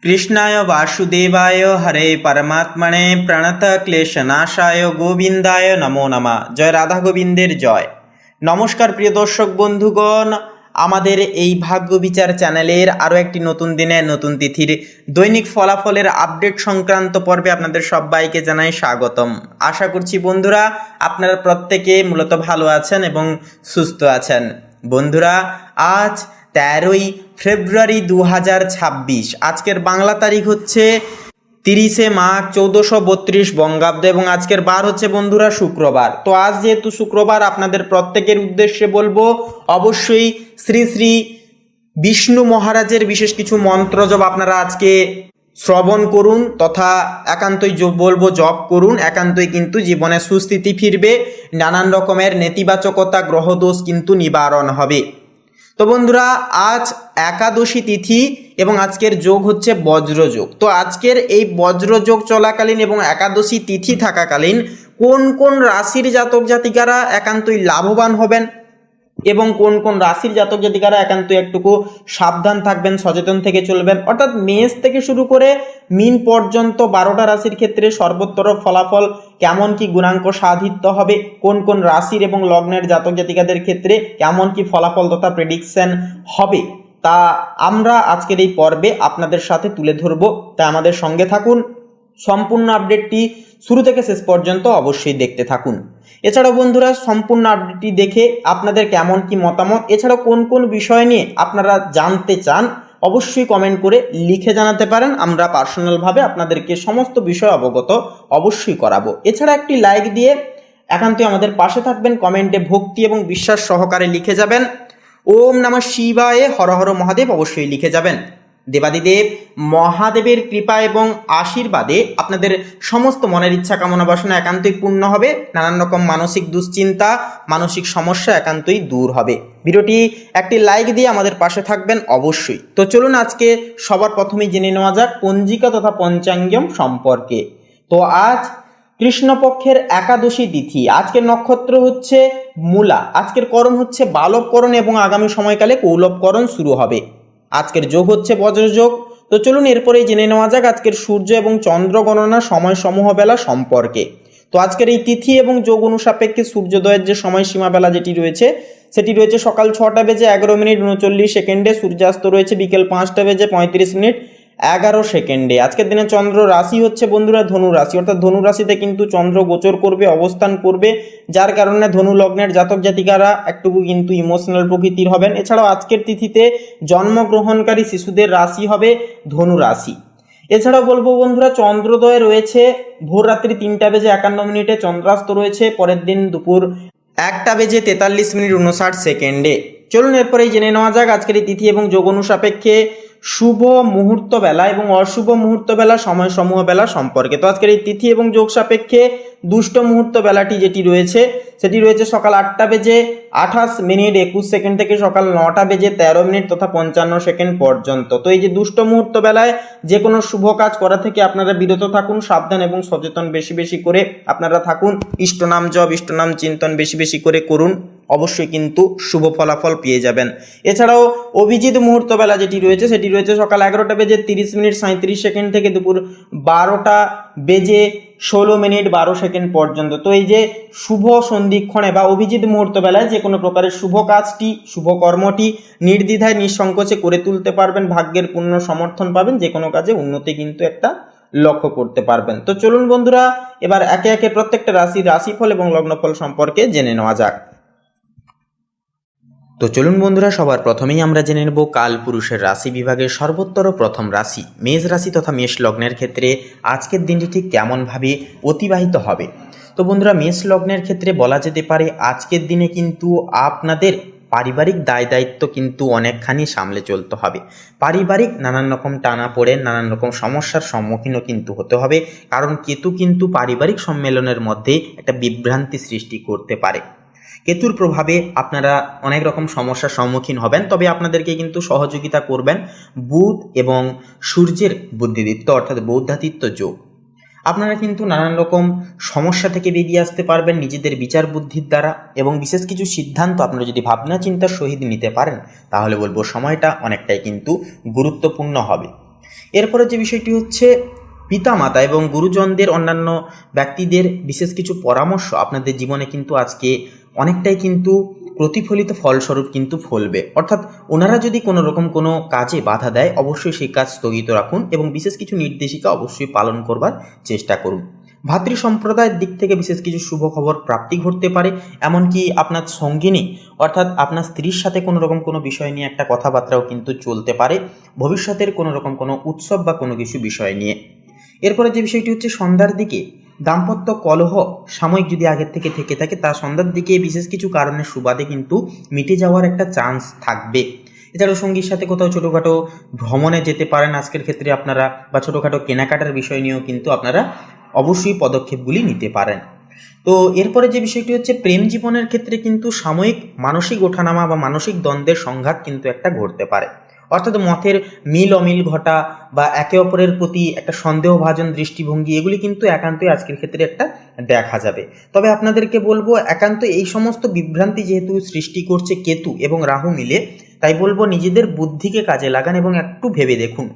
কৃষ্ণায় বাসুদেবায় হরে পরমাত্মনে প্রণত ক্লেশনাশায় গোবিন্দায় নমো নমঃ। জয় রাধা গোবিন্দের জয়। নমস্কার প্রিয় দর্শক বন্ধুগণ, আমাদের এই ভাগ্য বিচার চ্যানেলের আরও একটি নতুন দিনে নতুন তিথির দৈনিক ফলাফলের আপডেট সংক্রান্ত পর্বে আপনাদের সবাইকে জানাই স্বাগতম। আশা করছি বন্ধুরা আপনারা প্রত্যেকে মূলত ভালো আছেন এবং সুস্থ আছেন। বন্ধুরা, আজ 13ই ফেব্রুয়ারি 2026, আজকের বাংলা তারিখ হচ্ছে 30শে মাঘ 1432 বঙ্গাব্দ এবং আজকের বার হচ্ছে বন্ধুরা শুক্রবার। তো আজ যেহেতু শুক্রবার, আপনাদের প্রত্যেকের উদ্দেশ্যে বলবো অবশ্যই শ্রী শ্রী বিষ্ণু মহারাজের বিশেষ কিছু মন্ত্র জপ আপনারা আজকে শ্রবণ করুন তথা একান্তই বলবো জপ করুন। একান্তই কিন্তু জীবনে সুস্থিতি ফিরবে, নানান রকমের নেতিবাচকতা গ্রহদোষ কিন্তু নিবারণ হবে। তো বন্ধুরা, আজ একাদশী তিথি এবং আজকের যোগ হচ্ছে বজ্রযোগ। তো আজকের এই বজ্রযোগ চলাকালীন এবং একাদশী তিথি থাকাকালীন কোন কোন রাশির জাতক জাতিকারা একান্তই লাভবান হবেন এবং কোন কোন রাশির জাতক জাতিকারা একান্তই একটুকু সাবধান থাকবেন, সচেতন থেকে চলবেন, অর্থাৎ মেষ থেকে শুরু করে মিন পর্যন্ত 12টা রাশির ক্ষেত্রে সর্বোত্তর ফলাফল কেমন কি গুণাঙ্ক সাধিত হবে, কোন কোন রাশির এবং লগ্নের জাতক জাতিকাদের ক্ষেত্রে কেমন কি ফলাফল তথা প্রেডিকশন হবে, তা আমরা আজকের এই পর্বে আপনাদের সাথে তুলে ধরবো। তাই আমাদের সঙ্গে থাকুন, সম্পূর্ণ আপডেটটি শুরু থেকে শেষ পর্যন্ত অবশ্যই দেখতে থাকুন। এছাড়াও বন্ধুরা, সম্পূর্ণ আপডেটটি দেখে আপনাদের কেমন কি মতামত, এছাড়াও কোন কোন বিষয় নিয়ে আপনারা জানতে চান অবশ্যই কমেন্ট করে লিখে জানাতে পারেন। আমরা পার্সোনালভাবে আপনাদেরকে সমস্ত বিষয় অবগত অবশ্যই করাবো। এছাড়া একটি লাইক দিয়ে একান্তই আমাদের পাশে থাকবেন, কমেন্টে ভক্তি এবং বিশ্বাস সহকারে লিখে যাবেন। ওম নমঃ শিবায়, হর হর মহাদেব অবশ্যই লিখে যাবেন। দেবাদিদেব মহাদেবের কৃপা এবং আশীর্বাদে আপনাদের সমস্ত মনের ইচ্ছা কামনা বাসনা একান্তই পূর্ণ হবে, নানান রকম মানসিক দুশ্চিন্তা মানসিক সমস্যা একান্তই দূর হবে। ভিডিওটি একটি লাইক দিয়ে আমাদের পাশে থাকবেন অবশ্যই। তো চলুন আজকে সবার প্রথমেই জেনে নেওয়া যাক পঞ্জিকা তথা পঞ্চাঙ্গম সম্পর্কে। তো আজ কৃষ্ণপক্ষের একাদশী তিথি, আজকের নক্ষত্র হচ্ছে মূলা, আজকের করণ হচ্ছে বালবকরণ এবং আগামী সময়কালে কৌলবকরণ শুরু হবে। আজকের যোগ হচ্ছে বজ্রযোগ। তো চলুন এরপরেই জেনে নেওয়া যাক আজকের সূর্য এবং চন্দ্র গণনা সময় সমূহ বেলা সম্পর্কে। তো আজকের এই তিথি এবং যোগ অনুসাপেক্ষে সূর্যোদয়ের যে সময়সীমা বেলা যেটি রয়েছে সেটি রয়েছে সকাল 6টা বেজে 11 মিনিট 39 সেকেন্ডে, সূর্যাস্ত রয়েছে বিকেল 5টা বেজে 35 মিনিট 11 সেকেন্ডে। আজকের দিনে চন্দ্র রাশি হচ্ছে বন্ধুরা ধনু রাশি, অর্থাৎ ধনু রাশিতে কিন্তু চন্দ্র গোচর করবে, অবস্থান করবে, যার কারণে ধনু লগ্নের জাতক জাতিকারা একটুকু কিন্তু ইমোশনাল প্রকৃতির হবেন। এছাড়াও আজকের তিথিতে জন্মগ্রহণকারী শিশুদের রাশি হবে ধনু রাশি। এছাড়াও বলবো বন্ধুরা, চন্দ্রোদয় রয়েছে ভোর রাত্রি 3টা বেজে 51 মিনিটে, চন্দ্রাস্ত রয়েছে পরের দিন দুপুর 1টা বেজে 43 মিনিট 59 সেকেন্ডে। চলুন এরপরেই জেনে নেওয়া যাক আজকের এই তিথি এবং যোগ অনুসাপেক্ষে শুভ মুহূর্ত বেলা এবং অশুভ মুহূর্ত বেলা সময় সমূহ বেলা সম্পর্কে। তো আজকের এই তিথি এবং যোগ সাপেক্ষে দুষ্ট মুহূর্ত বেলাটি যেটি রয়েছে সেটি রয়েছে সকাল 8টা বেজে 28 মিনিট 21 সেকেন্ড থেকে সকাল 9টা বেজে 13 মিনিট তথা 55 সেকেন্ড পর্যন্ত। তো এই যে দুষ্ট মুহূর্ত বেলায় যে কোনো শুভ কাজ করা থেকে আপনারা বিরত থাকুন, সাবধান এবং সচেতন বেশি বেশি করে আপনারা থাকুন। ইষ্টনাম জপ ইষ্টনাম চিন্তন বেশি বেশি করে করুন, অবশ্যই কিন্তু শুভ ফলাফল পেয়ে যাবেন। এছাড়াও অভিজিৎ মুহূর্ত বেলা যেটি রয়েছে সেটি রয়েছে সকাল 11টা বেজে 30 মিনিট 37 সেকেন্ড থেকে দুপুর 12টা বেজে 16 মিনিট 12 সেকেন্ড পর্যন্ত। তো এই যে শুভ সন্ধিক্ষণে বা অভিজিৎ মুহূর্ত বেলায় যে কোনো প্রকারের শুভ কাজটি শুভ কর্মটি নির্দ্বিধায় নিঃসংকোচে করে তুলতে পারবেন, ভাগ্যের পূর্ণ সমর্থন পাবেন, যে কোনো কাজে উন্নতি কিন্তু একটা লক্ষ্য করতে পারবেন। তো চলুন বন্ধুরা এবার একে একে প্রত্যেকটা রাশির রাশিফল এবং লগ্নফল সম্পর্কে জেনে নেওয়া যাক। তো চলুন বন্ধুরা, সবার প্রথমেই আমরা জেনে নেব কালপুরুষের রাশি বিভাগের সর্বোত্তর প্রথম রাশি মেষ রাশি তথা মেষ লগ্নের ক্ষেত্রে আজকের দিনটি ঠিক কেমনভাবে অতিবাহিত হবে। তো বন্ধুরা, মেষ লগ্নের ক্ষেত্রে বলা যেতে পারে আজকের দিনে কিন্তু আপনাদের পারিবারিক দায় দায়িত্ব কিন্তু অনেকখানি সামলে চলতে হবে। পারিবারিক নানান রকম টানা পড়ে নানান রকম সমস্যার সম্মুখীনও কিন্তু হতে হবে, কারণ কেতু কিন্তু পারিবারিক সম্মেলনের মধ্যে একটা বিভ্রান্তি সৃষ্টি করতে পারে। কেতুর প্রভাবে আপনারা অনেক রকম সমস্যার সম্মুখীন হবেন, তবে আপনাদেরকে কিন্তু সহযোগিতা করবেন বুধ এবং সূর্যের বুদ্ধিদীপ্ত অর্থাৎ বৌদ্ধাদিত্য যোগ। আপনারা কিন্তু নানান রকম সমস্যা থেকে বেরিয়ে আসতে পারবেন নিজেদের বিচার বুদ্ধির দ্বারা, এবং বিশেষ কিছু সিদ্ধান্ত আপনারা যদি ভাবনা চিন্তার সহিত নিতে পারেন তাহলে বলবো সময়টা অনেকটাই কিন্তু গুরুত্বপূর্ণ হবে। এরপরে যে বিষয়টি হচ্ছে পিতামাতা এবং গুরুজনদের, অন্যান্য ব্যক্তিদের বিশেষ কিছু পরামর্শ আপনাদের জীবনে কিন্তু আজকে অনেকটাই কিন্তু প্রতিফলিত ফলস্বরূপ কিন্তু ফলবে। অর্থাৎ ওনারা যদি কোনো রকম কোনো কাজে বাধা দেয়, অবশ্যই সেই কাজ স্থগিত রাখুন এবং বিশেষ কিছু নির্দেশিকা অবশ্যই পালন করবার চেষ্টা করুন। ভাতৃ সম্প্রদায়ের দিক থেকে বিশেষ কিছু শুভ খবর প্রাপ্তি ঘটতে পারে। এমনকি আপনার সঙ্গিনী অর্থাৎ আপনার স্ত্রীর সাথে কোনো রকম কোনো বিষয় নিয়ে একটা কথাবার্তাও কিন্তু চলতে পারে, ভবিষ্যতের কোনো রকম কোনো উৎসব বা কোনো কিছু বিষয় নিয়ে। এরপরে যে বিষয়টি হচ্ছে সন্ধ্যার দিকে দাম্পত্য কলহ সাময়িক যদি আগের থেকে থেকে থাকে, তা সন্ধ্যার দিকে বিশেষ কিছু কারণের সুবাদে কিন্তু মিটে যাওয়ার একটা চান্স থাকবে। এছাড়াও সঙ্গীর সাথে কোথাও ছোটোখাটো ভ্রমণে যেতে পারেন আজকের ক্ষেত্রে আপনারা, বা ছোটোখাটো কেনাকাটার বিষয় নিয়েও কিন্তু আপনারা অবশ্যই পদক্ষেপগুলি নিতে পারেন। তো এরপরে যে বিষয়টি হচ্ছে প্রেম জীবনের ক্ষেত্রে কিন্তু সাময়িক মানসিক ওঠানামা বা মানসিক দ্বন্দ্বের সংঘাত কিন্তু একটা ঘটতে পারে। অর্থাৎ মতের মিল অমিল ঘটা বা একে অপরের প্রতি একটা সন্দেহভাজন দৃষ্টিভঙ্গি, এগুলি কিন্তু একান্তই আজকের ক্ষেত্রে একটা দেখা যাবে। তবে আপনাদেরকে বলবো, একান্ত এই সমস্ত বিভ্রান্তি যেহেতু সৃষ্টি করছে কেতু এবং রাহু মিলে, তাই বলবো নিজেদের বুদ্ধিকে কাজে লাগান এবং একটু ভেবে দেখুন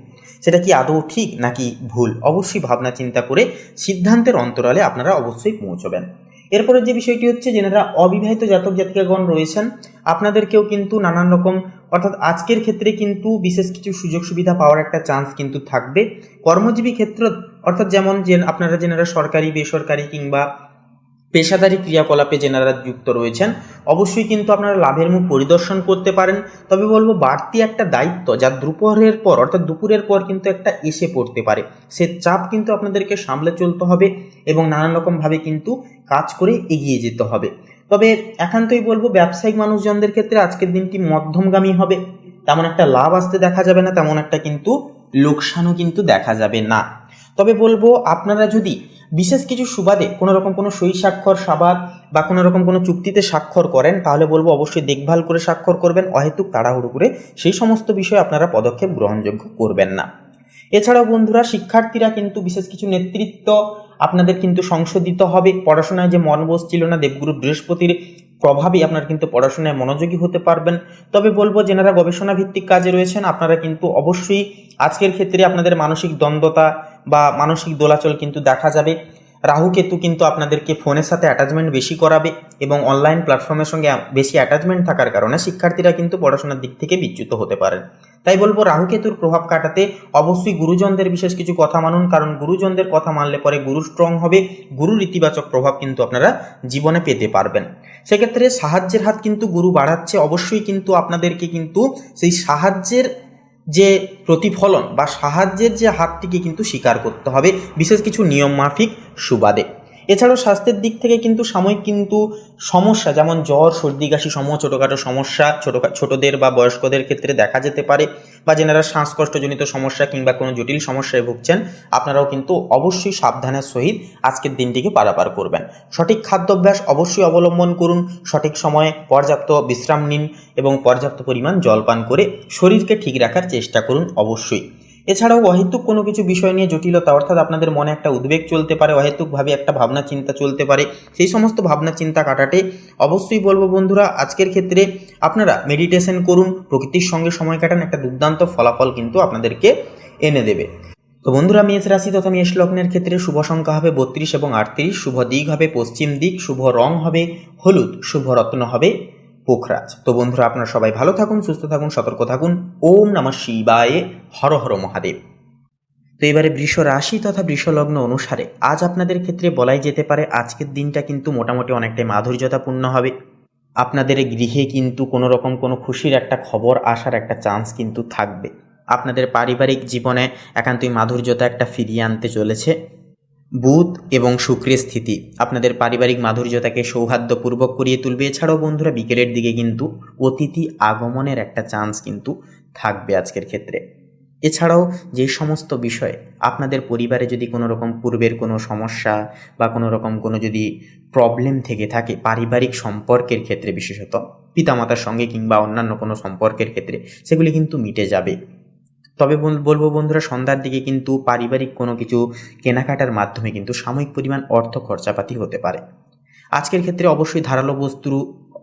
সেটা কি আদৌ ঠিক নাকি ভুল। অবশ্যই ভাবনা চিন্তা করে সিদ্ধান্তের অন্তরালে আপনারা অবশ্যই পৌঁছবেন। এরপরে যে বিষয়টি হচ্ছে, যারা অবিবাহিত জাতক জাতিকাগণ রয়েছেন, আপনাদেরকেও কিন্তু নানান রকম, অর্থাৎ আজকের ক্ষেত্রে কিন্তু বিশেষ কিছু সুযোগ সুবিধা পাওয়ার একটা চান্স কিন্তু থাকবে। কর্মজীবী ক্ষেত্র অর্থাৎ যেমন যে আপনারা যারা সরকারি বেসরকারি কিংবা পেশাদারি ক্রিয়াকলাপে যারা যুক্ত রয়েছেন, অবশ্যই কিন্তু আপনারা লাভের মুখ পরিদর্শন করতে পারেন। তবে বলবো বাড়তি একটা দায়িত্ব যা দুপুরের পর অর্থাৎ দুপুরের পর কিন্তু একটা এসে পড়তে পারে, সে চাপ কিন্তু আপনাদেরকে সামলে চলতে হবে এবং নানান রকমভাবে কিন্তু কাজ করে এগিয়ে যেতে হবে। তবে একান্তই বলবো ব্যবসায়িক মানুষজনদের ক্ষেত্রে আজকের দিনটি মধ্যমগামী হবে। তেমন একটা লাভ আসতে দেখা যাবে না, তেমন একটা কিন্তু লোকসানও কিন্তু দেখা যাবে না। তবে বলবো আপনারা যদি বিশেষ কিছু সুবাদে কোনো রকম কোনো সই স্বাক্ষর সাবাদ বা কোনো রকম কোনো চুক্তিতে স্বাক্ষর করেন, তাহলে বলবো অবশ্যই দেখভাল করে স্বাক্ষর করবেন, অহেতুক তাড়াহুড়ো করে সেই সমস্ত বিষয়ে আপনারা পদক্ষেপ গ্রহণযোগ্য করবেন না। এছাড়াও বন্ধুরা, শিক্ষার্থীরা কিন্তু বিশেষ কিছু নেতৃত্ব আপনাদের কিন্তু সংশোধিত হবে। পড়াশোনায় যে মন বসছিল না, দেবগুরু বৃহস্পতির প্রভাবে আপনারা কিন্তু পড়াশোনায় মনোযোগী হতে পারবেন। তবে বলবো যারা গবেষণা ভিত্তিক কাজে রয়েছেন, আপনারা কিন্তু অবশ্যই আজকের ক্ষেত্রে আপনাদের মানসিক দ্বন্দ্বতা বা মানসিক দোলাচল কিন্তু দেখা যাবে। রাহু কেতু কিন্তু আপনাদেরকে ফোনের সাথে অ্যাটাচমেন্ট বেশি করাবে এবং অনলাইন প্ল্যাটফর্মের সঙ্গে বেশি অ্যাটাচমেন্ট থাকার কারণে শিক্ষার্থীরা কিন্তু পড়াশোনার দিক থেকে বিচ্যুত হতে পারেন। তাই বলবো রাহু কেতুর প্রভাব কাটাতে অবশ্যই গুরুজনদের বিশেষ কিছু কথা মানুন, কারণ গুরুজনদের কথা মানলে পরে গুরু স্ট্রং হবে, গুরুর ইতিবাচক প্রভাব কিন্তু আপনারা জীবনে পেতে পারবেন। সেক্ষেত্রে সাহায্যের হাত কিন্তু গুরু বাড়াচ্ছে, অবশ্যই কিন্তু আপনাদেরকে কিন্তু সেই সাহায্যের যে প্রতিফলন বা সাহায্যের যে হাতটিকে কিন্তু স্বীকার করতে হবে বিশেষ কিছু নিয়ম মাফিক সুবাদে। এছাড়াও স্বাস্থ্যের দিক থেকে কিন্তু সাময়িক কিন্তু সমস্যা, যেমন জ্বর সর্দি কাশি সমূহ ছোটোখাটো সমস্যা ছোটদের বা বয়স্কদের ক্ষেত্রে দেখা যেতে পারে, বা যারা শ্বাসকষ্টজনিত সমস্যা কিংবা কোনো জটিল সমস্যায় ভুগছেন, আপনারাও কিন্তু অবশ্যই সাবধানের সহিত আজকের দিনটিকে পারাপার করবেন। সঠিক খাদ্যাভ্যাস অবশ্যই অবলম্বন করুন, সঠিক সময়ে পর্যাপ্ত বিশ্রাম নিন এবং পর্যাপ্ত পরিমাণ জল পান করে শরীরকে ঠিক রাখার চেষ্টা করুন অবশ্যই। এছাড়াও অহেতুক কোনো কিছু বিষয় নিয়ে জটিলতা, অর্থাৎ আপনাদের মনে একটা উদ্বেগ চলতে পারে, অহেতুকভাবে একটা ভাবনা চিন্তা চলতে পারে, সেই সমস্ত ভাবনা চিন্তা কাটাতে অবশ্যই বলবো বন্ধুরা আজকের ক্ষেত্রে আপনারা মেডিটেশন করুন, প্রকৃতির সঙ্গে সময় কাটান, একটা দুর্দান্ত ফলাফল কিন্তু আপনাদেরকে এনে দেবে। তো বন্ধুরা, মেষ রাশি তথা মেষ লগ্নের ক্ষেত্রে শুভ সংখ্যা হবে 32 এবং 38, শুভ দিক হবে পশ্চিম দিক, শুভ রং হবে হলুদ, শুভ রত্ন হবে পোখরাজ। তো বন্ধুরা, আপনারা সবাই ভালো থাকুন, সুস্থ থাকুন, সতর্ক থাকুন। ওম নমঃ শিবায়, হর হর মহাদেব। তো এবারে বৃষ রাশি তথা বৃষ লগ্ন অনুসারে আজ আপনাদের ক্ষেত্রে বলাই যেতে পারে আজকের দিনটা কিন্তু মোটামুটি অনেকটাই মাধুর্যতাপূর্ণ হবে। আপনাদের গৃহে কিন্তু কোনো রকম কোনো খুশির একটা খবর আসার একটা চান্স কিন্তু থাকবে। আপনাদের পারিবারিক জীবনে একান্তই মাধুর্যতা একটা ফিরিয়ে আনতে চলেছে। বুধ এবং শুক্রের স্থিতি আপনাদের পারিবারিক মাধুর্যতাকে সৌহার্দ্যপূর্বক করিয়ে তুলবে। এছাড়াও বন্ধুরা, বিকেলের দিকে কিন্তু অতিথি আগমনের একটা চান্স কিন্তু থাকবে আজকের ক্ষেত্রে। এছাড়াও যে সমস্ত বিষয়ে আপনাদের পরিবারে যদি কোনো রকম পূর্বের কোনো সমস্যা বা কোনো রকম কোনো যদি প্রবলেম থেকে থাকে পারিবারিক সম্পর্কের ক্ষেত্রে, বিশেষত পিতামাতার সঙ্গে কিংবা অন্যান্য কোনো সম্পর্কের ক্ষেত্রে, সেগুলি কিন্তু মিটে যাবে। তবে বলবো বন্ধুরা, সন্ধ্যার দিকে কিন্তু পারিবারিক কোনো কিছু কেনাকাটার মাধ্যমে কিন্তু সাময়িক পরিমাণ অর্থ খরচাপাতি হতে পারে। আজকের ক্ষেত্রে অবশ্যই ধারালো বস্তুর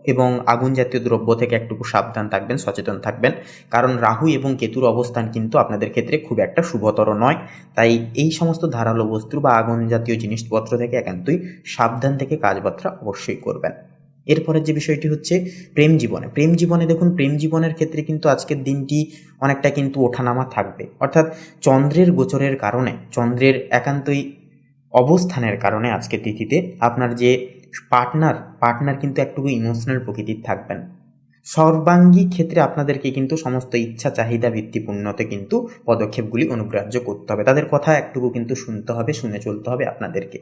এবং আগুন জাতীয় দ্রব্য থেকে একটু সাবধান থাকবেন, সচেতন থাকবেন, কারণ রাহু এবং কেতুর অবস্থান কিন্তু আপনাদের ক্ষেত্রে খুব একটা শুভতর নয়। তাই এই সমস্ত ধারালো বস্তু বা আগুন জাতীয় জিনিসপত্র থেকে একান্তই সাবধান থেকে কাজবার্তা অবশ্যই করবেন। এরপরের যে বিষয়টি হচ্ছে প্রেম জীবনে দেখুন, প্রেম জীবনের ক্ষেত্রে কিন্তু আজকের দিনটি অনেকটা কিন্তু ওঠানামা থাকবে, অর্থাৎ চন্দ্রের গোচরের কারণে, চন্দ্রের একান্তই অবস্থানের কারণে আজকের তিথিতে আপনার যে পার্টনার কিন্তু একটুকু ইমোশনাল প্রকৃতির থাকবেন। সর্বাঙ্গী ক্ষেত্রে আপনাদেরকে কিন্তু সমস্ত ইচ্ছা চাহিদা ভিত্তিপূর্ণতে কিন্তু পদক্ষেপগুলি অনুগ্রাহ্য করতে হবে, তাদের কথা একটুকু কিন্তু শুনতে হবে, শুনে চলতে হবে আপনাদেরকে।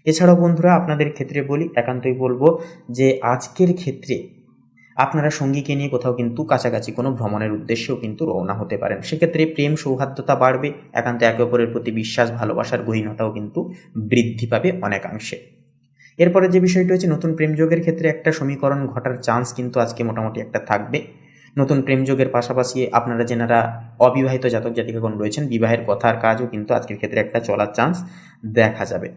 এছাড়াও বন্ধুরা আপনাদের ক্ষেত্রে বলি, একান্তই বলবো যে আজকের ক্ষেত্রে আপনারা সঙ্গীকে নিয়ে কোথাও কিন্তু কাছাকাছি কোনো ভ্রমণের উদ্দেশ্যেও কিন্তু রওনা হতে পারেন। সেক্ষেত্রে প্রেম সৌহার্দ্যতা বাড়বে, একান্ত একে অপরের প্রতি বিশ্বাস ভালোবাসার গহীনতাও কিন্তু বৃদ্ধি পাবে অনেকাংশে। এরপরে যে বিষয়টি হচ্ছে নতুন প্রেমযোগের ক্ষেত্রে একটা সমীকরণ ঘটার চান্স কিন্তু আজকে মোটামুটি একটা থাকবে। নতুন প্রেমযোগের পাশাপাশি আপনারা যেনারা অবিবাহিত জাতক জাতিকাগণ রয়েছেন, বিবাহের কথার কাজও কিন্তু আজকের ক্ষেত্রে একটা চলার চান্স দেখা যাবে।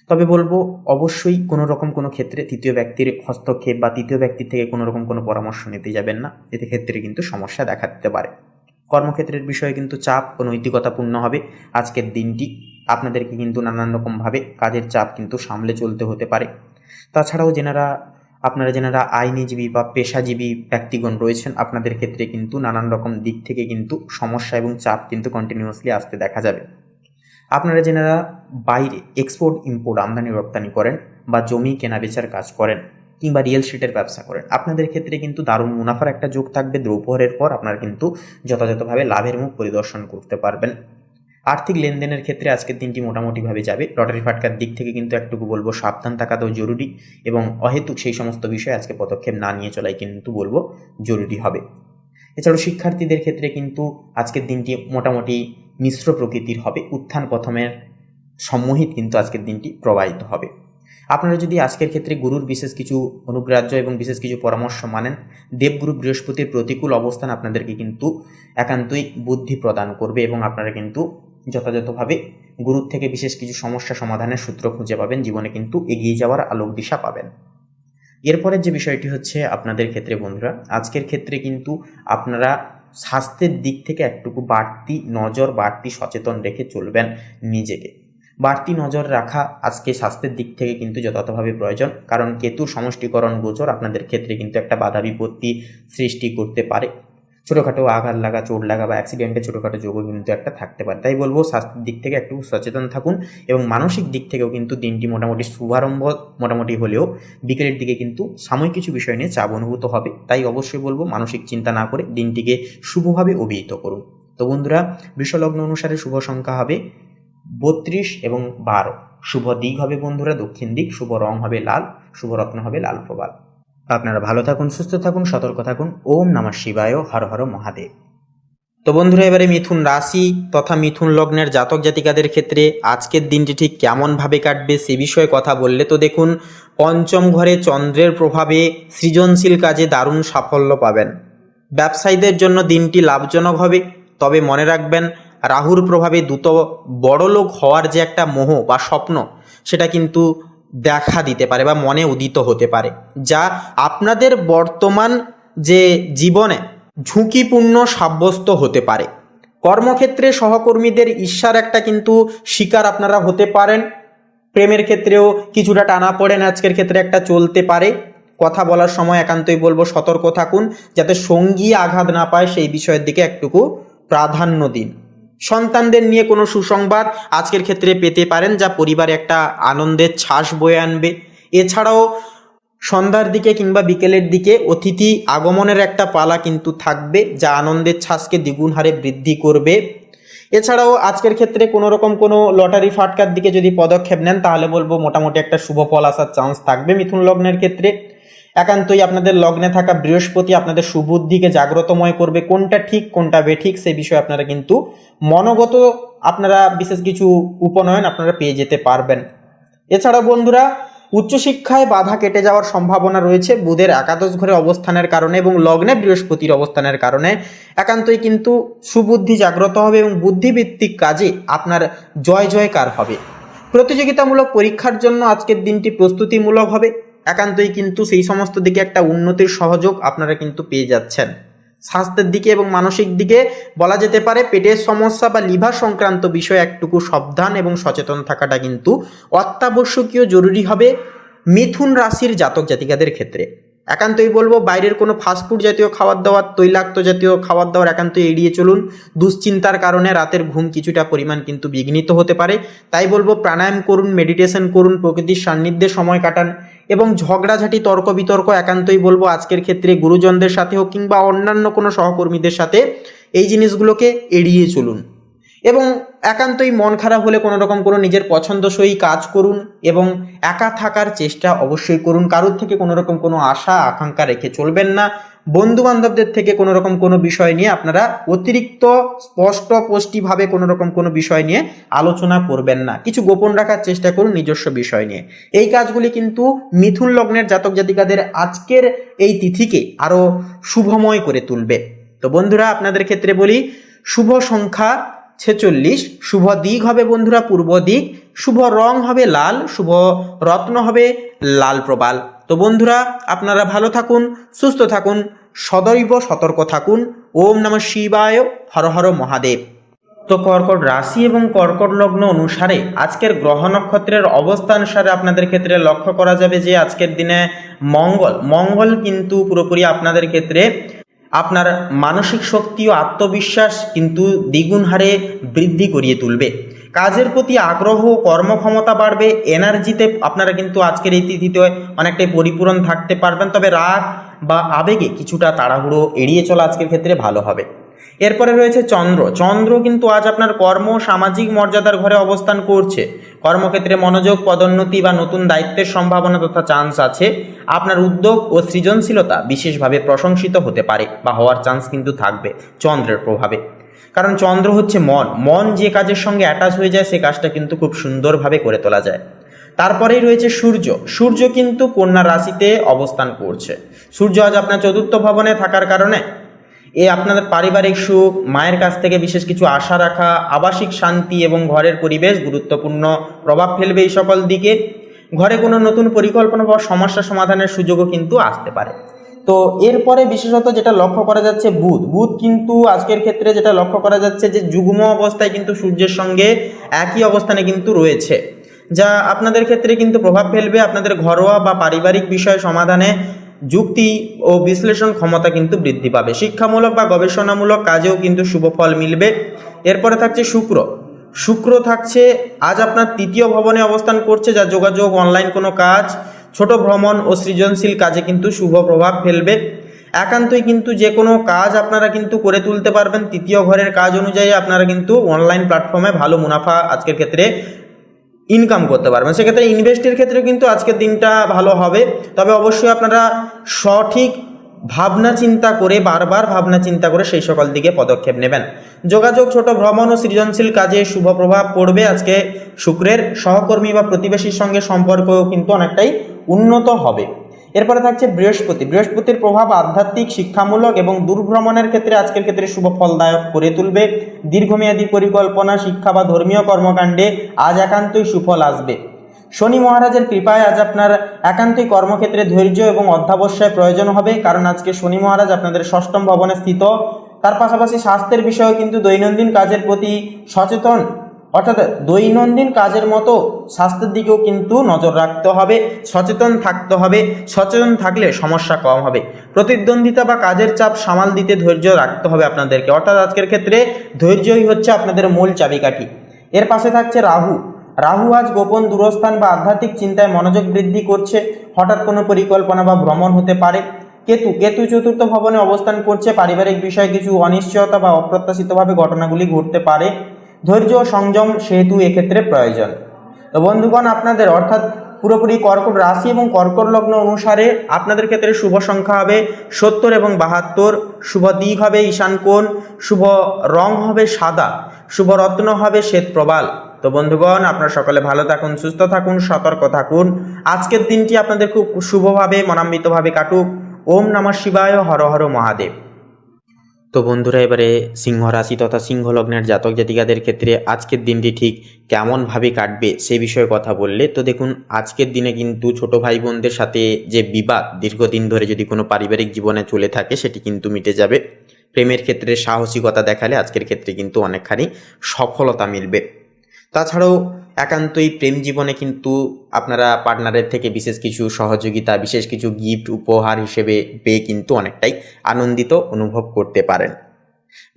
তবে বলবো অবশ্যই কোনো রকম কোনো ক্ষেত্রে তৃতীয় ব্যক্তির হস্তক্ষেপ বা তৃতীয় ব্যক্তির থেকে কোনো রকম কোনো পরামর্শ নিতে যাবেন না, এতে ক্ষেত্রে কিন্তু সমস্যা দেখা দিতে পারে। কর্মক্ষেত্রের বিষয়ে কিন্তু চাপ ও নৈতিকতাপূর্ণ হবে আজকের দিনটি, আপনাদেরকে কিন্তু নানান রকমভাবে কাজের চাপ কিন্তু সামলে চলতে হতে পারে। তাছাড়াও আপনারা যেনারা আইনজীবী বা পেশাজীবী ব্যক্তিগণ রয়েছেন, আপনাদের ক্ষেত্রে কিন্তু নানান রকম দিক থেকে কিন্তু সমস্যা এবং চাপ কিন্তু কন্টিনিউয়াসলি আসতে দেখা যাবে। আপনারা যেনারা বাইরে এক্সপোর্ট ইম্পোর্ট আমদানি রপ্তানি করেন বা জমি কেনা বেচার কাজ করেন কিংবা রিয়েল এস্টেটের ব্যবসা করেন, আপনাদের ক্ষেত্রে কিন্তু দারুণ মুনাফার একটা যোগ থাকবে। দ্রৌপহরের পর আপনারা কিন্তু যথাযথভাবে লাভের মুখ পরিদর্শন করতে পারবেন। আর্থিক লেনদেনের ক্ষেত্রে আজকের দিনটি মোটামুটিভাবে যাবে। লটারি ফাটকার দিক থেকে কিন্তু একটুকু বলবো সাবধান থাকাটাও জরুরি, এবং অহেতুক সেই সমস্ত বিষয়ে আজকে পদক্ষেপ না নিয়ে চলাই কিন্তু বলবো জরুরি হবে। এছাড়াও শিক্ষার্থীদের ক্ষেত্রে কিন্তু আজকের দিনটি মোটামুটি মিশ্র প্রকৃতির হবে, উত্থান পতনের সম্মোহিত কিন্তু আজকের দিনটি প্রবাহিত হবে। আপনারা যদি আজকের ক্ষেত্রে গুরুর বিশেষ কিছু অনুগ্রাহ্য এবং বিশেষ কিছু পরামর্শ মানেন, দেবগুরু বৃহস্পতির প্রতিকূল অবস্থান আপনাদেরকে কিন্তু একান্তই বুদ্ধি প্রদান করবে এবং আপনারা কিন্তু যথাযথভাবে গুরুর থেকে বিশেষ কিছু সমস্যা সমাধানের সূত্র খুঁজে পাবেন, জীবনে কিন্তু এগিয়ে যাওয়ার আলোক দিশা পাবেন। এরপরের যে বিষয়টি হচ্ছে আপনাদের ক্ষেত্রে বন্ধুরা, আজকের ক্ষেত্রে কিন্তু আপনারা স্বাস্থ্যের দিক থেকে একটুকু বাড়তি নজর, বাড়তি সচেতন রেখে চলবেন নিজেকে। বাড়তি নজর রাখা আজকে স্বাস্থ্যের দিক থেকে কিন্তু যথাযথভাবে প্রয়োজন, কারণ কেতুর সমষ্টিকরণ গোচর আপনাদের ক্ষেত্রে কিন্তু একটা বাধা বিপত্তি সৃষ্টি করতে পারে। ছোটোখাটো আঘাত লাগা, চোট লাগা বা অ্যাক্সিডেন্টে ছোটোখাটো যোগও কিন্তু একটা থাকতে পারে। তাই বলবো স্বাস্থ্যের দিক থেকে একটু সচেতন থাকুন, এবং মানসিক দিক থেকেও কিন্তু দিনটি মোটামুটি শুভারম্ভ মোটামুটি হলেও বিকেলের দিকে কিন্তু সাময়িক কিছু বিষয় নিয়ে চাপ অনুভূত হবে। তাই অবশ্যই বলবো মানসিক চিন্তা না করে দিনটিকে শুভভাবে অভিহিত করুন। তো বন্ধুরা, বৃষলগ্ন অনুসারে শুভ সংখ্যা হবে 32 এবং 12। শুভ দিক হবে বন্ধুরা দক্ষিণ দিক, শুভ রং হবে লাল, শুভ রত্ন হবে লাল প্রবাল। আপনারা ভালো থাকুন, সুস্থ থাকুন, সতর্ক থাকুন। ওম নমঃ শিবায়, হর হর মহাদেব। তো বন্ধুরা, এবারে মিথুন রাশি তথা মিথুন লগ্নের জাতক জাতিকাদের ক্ষেত্রে আজকের দিনটি ঠিক কেমনভাবে কাটবে সে বিষয়ে কথা বললে তো দেখুন, পঞ্চম ঘরে চন্দ্রের প্রভাবে সৃজনশীল কাজে দারুণ সাফল্য পাবেন। ব্যবসায়ীদের জন্য দিনটি লাভজনক হবে, তবে মনে রাখবেন রাহুর প্রভাবে দ্রুত বড়লোক হওয়ার যে একটা মোহ বা স্বপ্ন, সেটা কিন্তু দেখা দিতে পারে বা মনে উদিত হতে পারে, যা আপনাদের বর্তমান যে জীবনে ঝুঁকিপূর্ণ সাব্যস্ত হতে পারে। কর্মক্ষেত্রে সহকর্মীদের ঈর্ষার একটা কিন্তু শিকার আপনারা হতে পারেন। প্রেমের ক্ষেত্রেও কিছুটা টানাপোড়েন আজকের ক্ষেত্রে একটা চলতে পারে। কথা বলার সময় একান্তই বলবো সতর্ক থাকুন, যাতে সঙ্গী আঘাত না পায় সেই বিষয়ের দিকে একটুকু প্রাধান্য দিন। সন্তানদের নিয়ে কোনো সুসংবাদ আজকের ক্ষেত্রে পেতে পারেন, যা পরিবারে একটা আনন্দের ছাস বয়ে আনবে। এছাড়াও সন্ধ্যার দিকে কিংবা বিকেলের দিকে অতিথি আগমনের একটা পালা কিন্তু থাকবে, যা আনন্দের ছাসকে দ্বিগুণ হারে বৃদ্ধি করবে। এছাড়াও আজকের ক্ষেত্রে কোনো রকম কোনো লটারি ফাটকার দিকে যদি পদক্ষেপ নেন, তাহলে বলবো মোটামুটি একটা শুভ ফল আসার চান্স থাকবে মিথুন লগ্নের ক্ষেত্রে। একান্তই আপনাদের লগ্নে থাকা বৃহস্পতি আপনাদের সুবুদ্ধিকে জাগ্রতময় করবে। কোনটা ঠিক কোনটা বেঠিক সেই বিষয়ে আপনারা কিন্তু মনোগত আপনারা বিশেষ কিছু উপনয়ন আপনারা পেয়ে যেতে পারবেন। এছাড়া বন্ধুরা, উচ্চশিক্ষায় বাধা কেটে যাওয়ার সম্ভাবনা রয়েছে বুধের একাদশ ঘরে অবস্থানের কারণে এবং লগ্নে বৃহস্পতির অবস্থানের কারণে। একান্তই কিন্তু সুবুদ্ধি জাগ্রত হবে এবং বুদ্ধিভিত্তিক কাজে আপনার জয় জয়কার হবে। প্রতিযোগিতামূলক পরীক্ষার জন্য আজকের দিনটি প্রস্তুতিমূলক হবে। একান্তই কিন্তু সেই সমস্ত দিকে একটা উন্নতির সহযোগ আপনারা কিন্তু পেয়ে যাচ্ছেন। স্বাস্থ্যের দিকে এবং মানসিক দিকে বলা যেতে পারে পেটের সমস্যা বা লিভার সংক্রান্ত বিষয়ে একটুকু সাবধান এবং সচেতন থাকাটা কিন্তু অত্যাবশ্যকীয় জরুরি হবে মিথুন রাশির জাতক জাতিকাদের ক্ষেত্রে। একান্তই বলবো বাইরের কোনো ফাস্টফুড জাতীয় খাবার দাবার, তৈলাক্ত জাতীয় খাবার দাবার একান্তই এড়িয়ে চলুন। দুশ্চিন্তার কারণে রাতের ঘুম কিছুটা পরিমাণ কিন্তু বিঘ্নিত হতে পারে। তাই বলবো প্রাণায়াম করুন, মেডিটেশন করুন, প্রকৃতির সান্নিধ্যে সময় কাটান এবং ঝগড়াঝাটি তর্ক বিতর্ক একান্তই বলবো আজকের ক্ষেত্রে গুরুজনদের সাথে হোক কিংবা অন্যান্য কোনো সহকর্মীদের সাথে এই জিনিসগুলোকে এড়িয়ে চলুন এবং একান্তই মন খারাপ হলে কোনো রকম কোনো নিজের পছন্দসই কাজ করুন এবং একা থাকার চেষ্টা অবশ্যই করুন। কারোর থেকে কোনো রকম কোনো আশা আকাঙ্ক্ষা রেখে চলবেন না। বন্ধু বান্ধবদের থেকে কোনো রকম কোনো বিষয় নিয়ে আপনারা অতিরিক্ত স্পষ্টভাবে কোনো রকম কোনো বিষয় নিয়ে আলোচনা করবেন না। কিছু গোপন রাখার চেষ্টা করুন নিজস্ব বিষয় নিয়ে। এই কাজগুলি কিন্তু মিথুন লগ্নের জাতক জাতিকাদের আজকের এই তিথিকে আরও শুভময় করে তুলবে। তো বন্ধুরা আপনাদের ক্ষেত্রে বলি, শুভ সংখ্যা 46, শুভ দিক হবে বন্ধুরা পূর্ব দিক, শুভ রং হবে লাল, শুভ রত্ন হবে লাল প্রবাল। তো বন্ধুরা আপনারা ভালো থাকুন, সুস্থ থাকুন, সদৈব সতর্ক থাকুন। ওম নমঃ শিবায়, হর হর মহাদেব। তো কর্কট রাশি এবং কর্কট লগ্ন অনুসারে আজকের গ্রহ নক্ষত্রের অবস্থানুসারে আপনাদের ক্ষেত্রে লক্ষ্য করা যাবে যে আজকের দিনে মঙ্গল কিন্তু পুরোপুরি আপনাদের ক্ষেত্রে আপনার মানসিক শক্তি ও আত্মবিশ্বাস কিন্তু দ্বিগুণ হারে বৃদ্ধি করিয়ে তুলবে। কাজের প্রতি আগ্রহ, কর্মক্ষমতা বাড়বে, এনার্জিতে আপনারা কিন্তু আজকের এই তিথিতে অনেকটাই পরিপূরণ থাকতে পারবেন। তবে রাগ বা আবেগে কিছুটা তাড়াহুড়ো এড়িয়ে চলা আজকের ক্ষেত্রে ভালো হবে। এরপরে রয়েছে চন্দ্র কিন্তু আজ আপনার কর্ম, সামাজিক মর্যাদার ঘরে অবস্থান করছে। কর্মক্ষেত্রে মনোযোগ, পদোন্নতি বা নতুন দায়িত্বের সম্ভাবনা তথা চান্স আছে। আপনার উদ্যোগ ও সৃজনশীলতা বিশেষভাবে প্রশংসিত হতে পারে বা হওয়ার চান্স কিন্তু থাকবে চন্দ্রের প্রভাবে। কারণ চন্দ্র হচ্ছে মন যে কাজের সঙ্গে অ্যাটাচ হয়ে যায় সে কাজটা কিন্তু খুব সুন্দরভাবে করে তোলা যায়। তারপরেই রয়েছে সূর্য কিন্তু কন্যা রাশিতে অবস্থান করছে। সূর্য আজ আপনার চতুর্থ ভবনে থাকার কারণে আপনাদের পারিবারিক সুখ, মায়ের কাছ থেকে বিশেষ কিছু আশা রাখা, আবাসিক শান্তি এবং ঘরের পরিবেশ গুরুত্বপূর্ণ প্রভাব ফেলবে এই সকল দিকে। ঘরে কোনো নতুন পরিকল্পনা বা সমস্যা সমাধানের সুযোগও কিন্তু আসতে পারে। তো এরপরে বিশেষত যেটা লক্ষ্য করা যাচ্ছে বুধ কিন্তু আজকের ক্ষেত্রে যেটা লক্ষ্য করা যাচ্ছে যে যুগ্ম অবস্থায় কিন্তু সূর্যের সঙ্গে একই অবস্থানে কিন্তু রয়েছে, যা আপনাদের ক্ষেত্রে কিন্তু প্রভাব ফেলবে আপনাদের ঘরোয়া বা পারিবারিক বিষয় সমাধানে। যুক্তি ও বিশ্লেষণ ক্ষমতা কিন্তু বৃদ্ধি পাবে। শিক্ষামূলক বা গবেষণামূলক কাজেও কিন্তু শুভ ফল মিলবে। এরপরে থাকছে শুক্র থাকছে আজ আপনার তৃতীয় ভবনে অবস্থান করছে, যা যোগাযোগ, অনলাইন কোনো কাজ, ছোট ভ্রমণ ও সৃজনশীল কাজে কিন্তু শুভ প্রভাব ফেলবে। একান্তই কিন্তু যে কোনো কাজ আপনারা কিন্তু করে তুলতে পারবেন। তৃতীয় ঘরের কাজ অনুযায়ী আপনারা কিন্তু অনলাইন প্ল্যাটফর্মে ভালো মুনাফা আজকের ক্ষেত্রে ইনকাম করতে পারবেন। সেক্ষেত্রে ইনভেস্টের ক্ষেত্রে কিন্তু আজকের দিনটা ভালো হবে। তবে অবশ্যই আপনারা সঠিক বারবার ভাবনা চিন্তা করে সেই সকল দিকে পদক্ষেপ নেবেন। যোগাযোগ, ছোট ভ্রমণ ও সৃজনশীল কাজে শুভ প্রভাব পড়বে। আজকে শুক্রের সহকর্মী বা প্রতিবেশীর সঙ্গে সম্পর্কও কিন্তু অনেকটাই উন্নত হবে। এরপরে থাকছে বৃহস্পতির প্রভাব আধ্যাত্মিক, শিক্ষামূলক এবং দূরভ্রমণের ক্ষেত্রে আজকের ক্ষেত্রে শুভ ফলদায়ক করে তুলবে। দীর্ঘমেয়াদী পরিকল্পনা, শিক্ষা বা ধর্মীয় কর্মকাণ্ডে আজ একান্তই সুফল আসবে। শনি মহারাজের কৃপায় আজ আপনার একান্তই কর্মক্ষেত্রে ধৈর্য এবং অধ্যাবসায় প্রয়োজন হবে, কারণ আজকে শনি মহারাজ আপনাদের ষষ্ঠম ভবনে স্থিত। তার পাশাপাশি স্বাস্থ্যের বিষয়েও কিন্তু দৈনন্দিন কাজের প্রতি সচেতন, অর্থাৎ দৈনন্দিন কাজের মতো স্বাস্থ্যের দিকেও কিন্তু নজর রাখতে হবে, সচেতন থাকতে হবে। সচেতন থাকলে সমস্যা কম হবে। প্রতিদ্বন্দ্বিতা বা কাজের চাপ সামাল দিতে ধৈর্য রাখতে হবে আপনাদেরকে, অর্থাৎ আজকের ক্ষেত্রে ধৈর্যই হচ্ছে আপনাদের মূল চাবিকাঠি। এর পাশে থাকছে রাহু আজ গোপন দূরস্থান বা আধ্যাত্মিক চিন্তায় মনোযোগ বৃদ্ধি করছে। হঠাৎ কোনো পরিকল্পনা বা ভ্রমণ হতে পারে। কেতু চতুর্থ ভবনে অবস্থান করছে। পারিবারিক বিষয়ে কিছু অনিশ্চয়তা বা অপ্রত্যাশিতভাবে ঘটনাগুলি ঘটতে পারে। ধৈর্য ও সংযম সেহেতু এক্ষেত্রে প্রয়োজন। তো বন্ধুগণ আপনাদের অর্থাৎ পুরোপুরি কর্কট রাশি এবং কর্কট লগ্ন অনুসারে আপনাদের ক্ষেত্রে শুভ সংখ্যা হবে 70 এবং 72, শুভ দিক হবে ঈশান কোণ, শুভ রং হবে সাদা, শুভ রত্ন হবে শ্বেত প্রবাল। তো বন্ধুগণ আপনারা সকলে ভালো থাকুন, সুস্থ থাকুন, সতর্ক থাকুন। আজকের দিনটি আপনাদের খুব শুভভাবে মনান্বিতভাবে কাটুক। ওম নমঃ শিবায়, হর হর মহাদেব। তো বন্ধুরা, এবারে সিংহ রাশি তথা সিংহ লগ্নের জাতক জাতিকাদের ক্ষেত্রে আজকের দিনটি ঠিক কেমনভাবে কাটবে সে বিষয়ে কথা বললে তো দেখুন, আজকের দিনে কিন্তু ছোট ভাই বোনদের সাথে যে বিবাদ দীর্ঘদিন ধরে যদি কোনো পারিবারিক জীবনে চলে থাকে সেটি কিন্তু মিটে যাবে। প্রেমের ক্ষেত্রে সাহসিকতা দেখালে আজকের ক্ষেত্রে কিন্তু অনেকখানি সফলতা মিলবে। তাছাড়াও একান্তই প্রেম জীবনে কিন্তু আপনারা পার্টনারের থেকে বিশেষ কিছু সহযোগিতা, বিশেষ কিছু গিফট উপহার হিসেবে পেয়ে কিন্তু অনেকটাই আনন্দিত অনুভব করতে পারেন।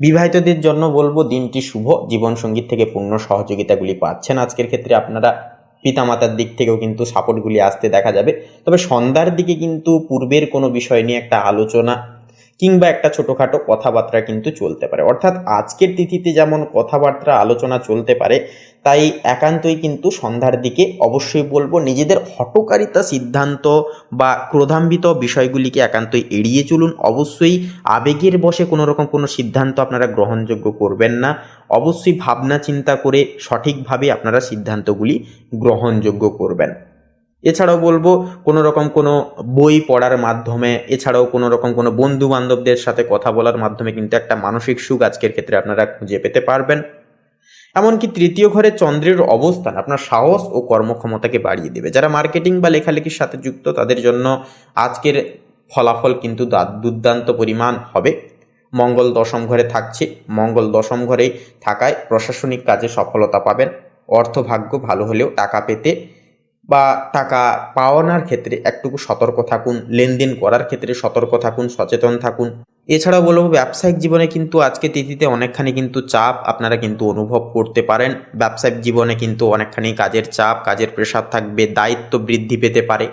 বিবাহিতদের জন্য বলবো দিনটি শুভ, জীবনসঙ্গীর থেকে পূর্ণ সহযোগিতাগুলি পাচ্ছেন। আজকের ক্ষেত্রে আপনারা পিতামাতার দিক থেকেও কিন্তু সাপোর্টগুলি আসতে দেখা যাবে। তবে সন্ধ্যার দিকে কিন্তু পূর্বের কোনো বিষয় নিয়ে একটা আলোচনা কিংবা একটা ছোটোখাটো কথাবার্তা কিন্তু চলতে পারে। অর্থাৎ আজকের তিথিতে যেমন কথাবার্তা আলোচনা চলতে পারে, তাই একান্তই কিন্তু সন্ধ্যার দিকে অবশ্যই বলবো নিজেদের হঠকারিতা সিদ্ধান্ত বা ক্রোধান্বিত বিষয়গুলিকে একান্তই এড়িয়ে চলুন। অবশ্যই আবেগের বশে কোনো রকম কোনো সিদ্ধান্ত আপনারা গ্রহণযোগ্য করবেন না। অবশ্যই ভাবনা চিন্তা করে সঠিকভাবে আপনারা সিদ্ধান্তগুলি গ্রহণযোগ্য করবেন। এছাড়াও বলবো কোনো রকম কোনো বই পড়ার মাধ্যমে, এছাড়াও কোনো রকম কোনো বন্ধু বান্ধবদের সাথে কথা বলার মাধ্যমে কিন্তু একটা মানসিক সুখ আজকের ক্ষেত্রে আপনারা খুঁজে পেতে পারবেন। এমনকি তৃতীয় ঘরে চন্দ্রের অবস্থান আপনার সাহস ও কর্মক্ষমতাকে বাড়িয়ে দেবে। যারা মার্কেটিং বা লেখালেখির সাথে যুক্ত তাদের জন্য আজকের ফলাফল কিন্তু দুর্দান্ত পরিমাণ হবে। মঙ্গল দশম ঘরে থাকছে, মঙ্গল দশম ঘরে থাকায় প্রশাসনিক কাজে সফলতা পাবেন। অর্থভাগ্য ভালো হলেও টাকা পেতে বা টাকা পাওয়ানোর ক্ষেত্রে একটু সতর্ক থাকুন, লেনদেন করার ক্ষেত্রে সতর্ক থাকুন, সচেতন থাকুন। এছাড়াও বলবো ব্যবসায়িক জীবনে কিন্তু আজকে তিথিতে অনেকখানি কিন্তু চাপ আপনারা কিন্তু অনুভব করতে পারেন। ব্যবসায়িক জীবনে কিন্তু অনেকখানি কাজের চাপ, কাজের প্রেশার থাকবে, দায়িত্ব বৃদ্ধি পেতে পারে।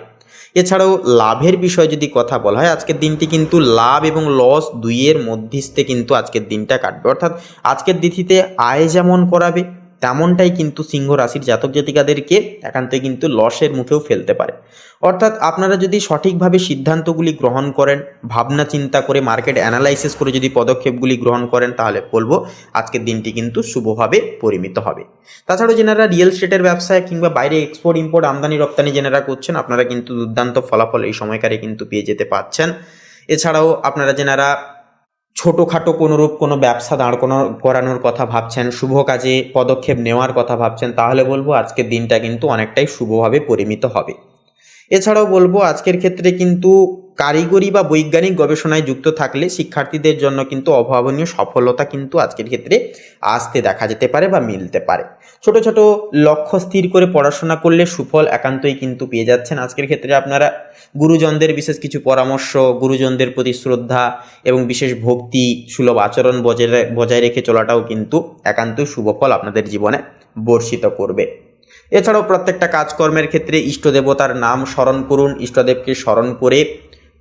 এছাড়াও লাভের বিষয়ে যদি কথা বলা হয়, আজকের দিনটি কিন্তু লাভ এবং লস দুইয়ের মধ্যস্থে কিন্তু আজকের দিনটা কাটবে। অর্থাৎ আজকের তিথিতে আয় যেমন করাবে তেমনটাই কিন্তু সিংহ রাশির জাতক জাতিকাদেরকে একান্তই কিন্তু লসের মুখেও ফেলতে পারে। অর্থাৎ আপনারা যদি সঠিকভাবে সিদ্ধান্তগুলি গ্রহণ করেন, ভাবনা চিন্তা করে মার্কেট অ্যানালাইসিস করে যদি পদক্ষেপগুলি গ্রহণ করেন, তাহলে বলবো আজকের দিনটি কিন্তু শুভভাবে পরিমিত হবে। তাছাড়াও যেনারা রিয়েল এস্টেটের ব্যবসায় কিংবা বাইরে এক্সপোর্ট ইম্পোর্ট আমদানি রপ্তানি যেনারা করছেন, আপনারা কিন্তু দুর্দান্ত ফলাফল এই সময়কারে কিন্তু পেয়ে যেতে পারছেন। এছাড়াও আপনারা যেনারা ছোটোখাটো কোনোরূপ কোনো ব্যবসা দাঁড় করানোর কথা ভাবছেন, শুভ কাজে পদক্ষেপ নেওয়ার কথা ভাবছেন, তাহলে বলবো আজকের দিনটা কিন্তু অনেকটাই শুভভাবে পরিমিত হবে। এছাড়াও বলবো আজকের ক্ষেত্রে কিন্তু কারিগরি বা বৈজ্ঞানিক গবেষণায় যুক্ত থাকলে শিক্ষার্থীদের জন্য কিন্তু অভাবনীয় সফলতা কিন্তু আজকের ক্ষেত্রে আসতে দেখা যেতে পারে বা মিলতে পারে। ছোট ছোট লক্ষ্য স্থির করে পড়াশোনা করলে সুফল একান্তই কিন্তু পেয়ে যাচ্ছেন। আজকের ক্ষেত্রে আপনারা গুরুজনদের বিশেষ কিছু পরামর্শ, গুরুজনদের প্রতি শ্রদ্ধা এবং বিশেষ ভক্তি সুলভ আচরণ বজায় রেখে চলাটাও কিন্তু একান্তই শুভফল আপনাদের জীবনে বর্ষিত করবে। এছাড়াও প্রত্যেকটা কাজকর্মের ক্ষেত্রে ইষ্টদেবতার নাম স্মরণ করুন, ইষ্টদেবকে স্মরণ করে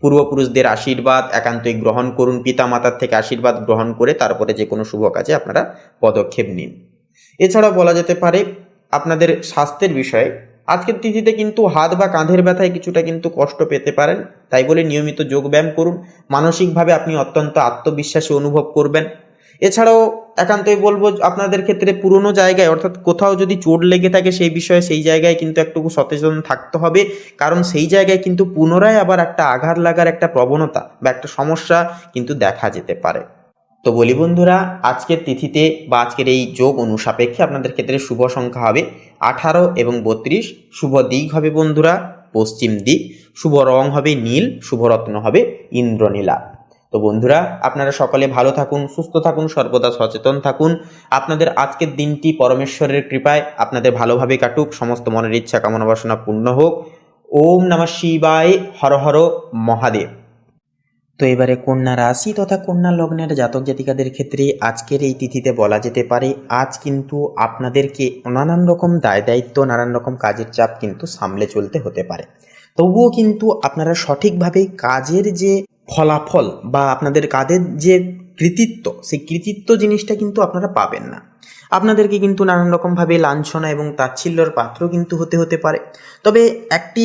পূর্বপুরুষদের আশীর্বাদ একান্তই গ্রহণ করুন, পিতামাতার থেকে আশীর্বাদ গ্রহণ করে তারপরে যে কোনো শুভ কাজে আপনারা পদক্ষেপ নিন। এছাড়াও বলা যেতে পারে আপনাদের স্বাস্থ্যের বিষয়ে আজকের তিথিতে কিন্তু হাত বা কাঁধের ব্যথায় কিছুটা কিন্তু কষ্ট পেতে পারেন, তাই বলে নিয়মিত যোগব্যায়াম করুন। মানসিকভাবে আপনি অত্যন্ত আত্মবিশ্বাসী অনুভব করবেন। এছাড়াও একান্তই বলবো আপনাদের ক্ষেত্রে পুরনো জায়গায় অর্থাৎ কোথাও যদি চোট লেগে থাকে সেই বিষয়ে সেই জায়গায় কিন্তু একটু সচেতন থাকতে হবে, কারণ সেই জায়গায় কিন্তু পুনরায় আবার একটা আঘাত লাগার একটা প্রবণতা বা একটা সমস্যা কিন্তু দেখা যেতে পারে। তো বলি বন্ধুরা, আজকের তিথিতে বা আজকের এই যোগ অনুসাপেক্ষে আপনাদের ক্ষেত্রে শুভ সংখ্যা হবে 18 এবং 32। শুভ দিক হবে বন্ধুরা পশ্চিম দিক, শুভ রং হবে নীল, শুভ রত্ন হবে ইন্দ্রনীলা। তো বন্ধুরা, আপনারা সকলে ভালো থাকুন, সুস্থ থাকুন, সর্বদা সচেতন থাকুন। আপনাদের আজকের দিনটি পরমেশ্বরের কৃপায় আপনাদের ভালোভাবে কাটুক, সমস্ত মনের ইচ্ছা কামনা বাসনা পূর্ণ হোক। ওম নমঃ শিবায়, হর হর মহাদেব। তো এবারে কন্যা রাশি তথা কন্যা লগ্নের জাতক জাতিকাদের ক্ষেত্রে আজকের এই তিথিতে বলা যেতে পারে আজ কিন্তু আপনাদেরকে নানান রকম দায় দায়িত্ব, নানান রকম কাজের চাপ কিন্তু সামলে চলতে হতে পারে। তবুও কিন্তু আপনারা সঠিকভাবে কাজের যে ফলাফল বা আপনাদের কাজের যে কৃতিত্ব, সেই কৃতিত্ব জিনিসটা কিন্তু আপনারা পাবেন না। আপনাদেরকে কিন্তু নানান রকমভাবে লাঞ্ছনা এবং তাচ্ছিল্যর পাত্র কিন্তু হতে পারে। তবে একটি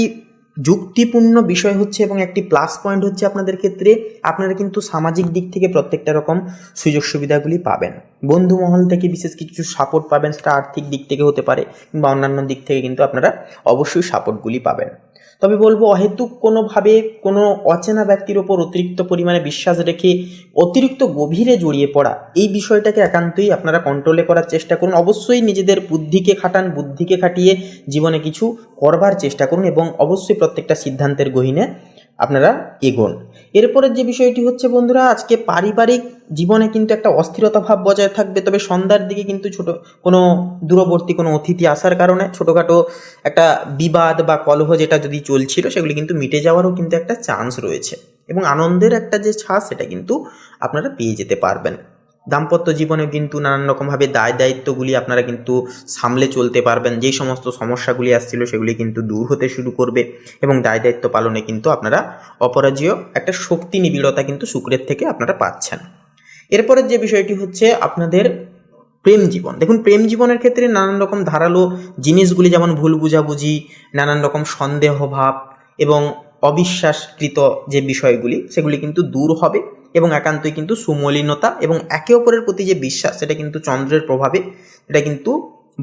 যুক্তিপূর্ণ বিষয় হচ্ছে এবং একটি প্লাস পয়েন্ট হচ্ছে আপনাদের ক্ষেত্রে আপনারা কিন্তু সামাজিক দিক থেকে প্রত্যেকটা রকম সুযোগ সুবিধাগুলি পাবেন। বন্ধু মহল থেকে বিশেষ কিছু সাপোর্ট পাবেন, সেটা আর্থিক দিক থেকে হতে পারে কিংবা অন্যান্য দিক থেকে কিন্তু আপনারা অবশ্যই সাপোর্টগুলি পাবেন। তবে বলবো অহেতুক কোনোভাবে কোনো অচেনা ব্যক্তির ওপর অতিরিক্ত পরিমাণে বিশ্বাস রেখে অতিরিক্ত গভীরে জড়িয়ে পড়া, এই বিষয়টাকে একান্তই আপনারা কন্ট্রোলে করার চেষ্টা করুন। অবশ্যই নিজেদের বুদ্ধিকে খাটান, বুদ্ধিকে খাটিয়ে জীবনে কিছু করবার চেষ্টা করুন এবং অবশ্যই প্রত্যেকটা সিদ্ধান্তের গহীনে আপনারা এগোন। এরপরের যে বিষয়টি হচ্ছে বন্ধুরা, আজকে পারিবারিক জীবনে কিন্তু একটা অস্থিরতা ভাব বজায় থাকবে। তবে সন্ধ্যার দিকে কিন্তু কোনো দূরবর্তী কোনো অতিথি আসার কারণে ছোটোখাটো একটা বিবাদ বা কলহ যেটা যদি চলছিল সেগুলি কিন্তু মিটে যাওয়ারও কিন্তু একটা চান্স রয়েছে এবং আনন্দের একটা যে ছাপ সেটা কিন্তু আপনারা পেয়ে যেতে পারবেন। দাম্পত্য জীবনে কিন্তু নানান রকমভাবে দায় দায়িত্বগুলি আপনারা কিন্তু সামলে চলতে পারবেন। যেই সমস্ত সমস্যাগুলি আসছিল সেগুলি কিন্তু দূর হতে শুরু করবে এবং দায় দায়িত্ব পালনে কিন্তু আপনারা অপরাজেয় একটা শক্তি নিবিড়তা কিন্তু শুক্রের থেকে আপনারা পাচ্ছেন। এরপরের যে বিষয়টি হচ্ছে আপনাদের প্রেম জীবন। দেখুন, প্রেম জীবনের ক্ষেত্রে নানান রকম ধারালো জিনিসগুলি যেমন ভুল বুঝাবুঝি, নানান রকম সন্দেহ ভাব এবং অবিশ্বাসকৃত যে বিষয়গুলি সেগুলি কিন্তু দূর হবে এবং একান্তই কিন্তু সুমলিনতা এবং একে অপরের প্রতি যে বিশ্বাস সেটা কিন্তু চন্দ্রের প্রভাবে এটা কিন্তু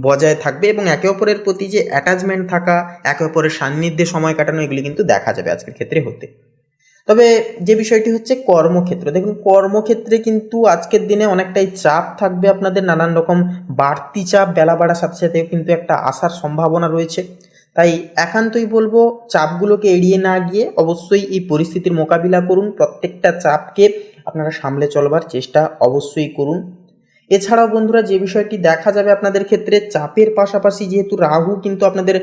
বজায় থাকবে এবং একে অপরের প্রতি যে অ্যাটাচমেন্ট থাকা, একে অপরের সান্নিধ্যে সময় কাটানো, এগুলি কিন্তু দেখা যাবে আজকের ক্ষেত্রে হতে। তবে যে বিষয়টি হচ্ছে কর্মক্ষেত্র, দেখুন কর্মক্ষেত্রে কিন্তু আজকের দিনে অনেকটাই চাপ থাকবে আপনাদের, নানান রকম বাড়তি চাপ বেলা বাড়ার সাথে সাথে কিন্তু একটা আসার সম্ভাবনা রয়েছে। তাই একান্তই বলবো চাপগুলোকে এড়িয়ে না গিয়ে অবশ্যই এই পরিস্থিতির মোকাবিলা করুন, প্রত্যেকটা চাপকে আপনারা সামলে চলবার চেষ্টা অবশ্যই করুন। এছাড়াও বন্ধুরা যে বিষয়টি দেখা যাবে আপনাদের ক্ষেত্রে, চাপের পাশাপাশি যেহেতু রাহু কিন্তু আপনাদের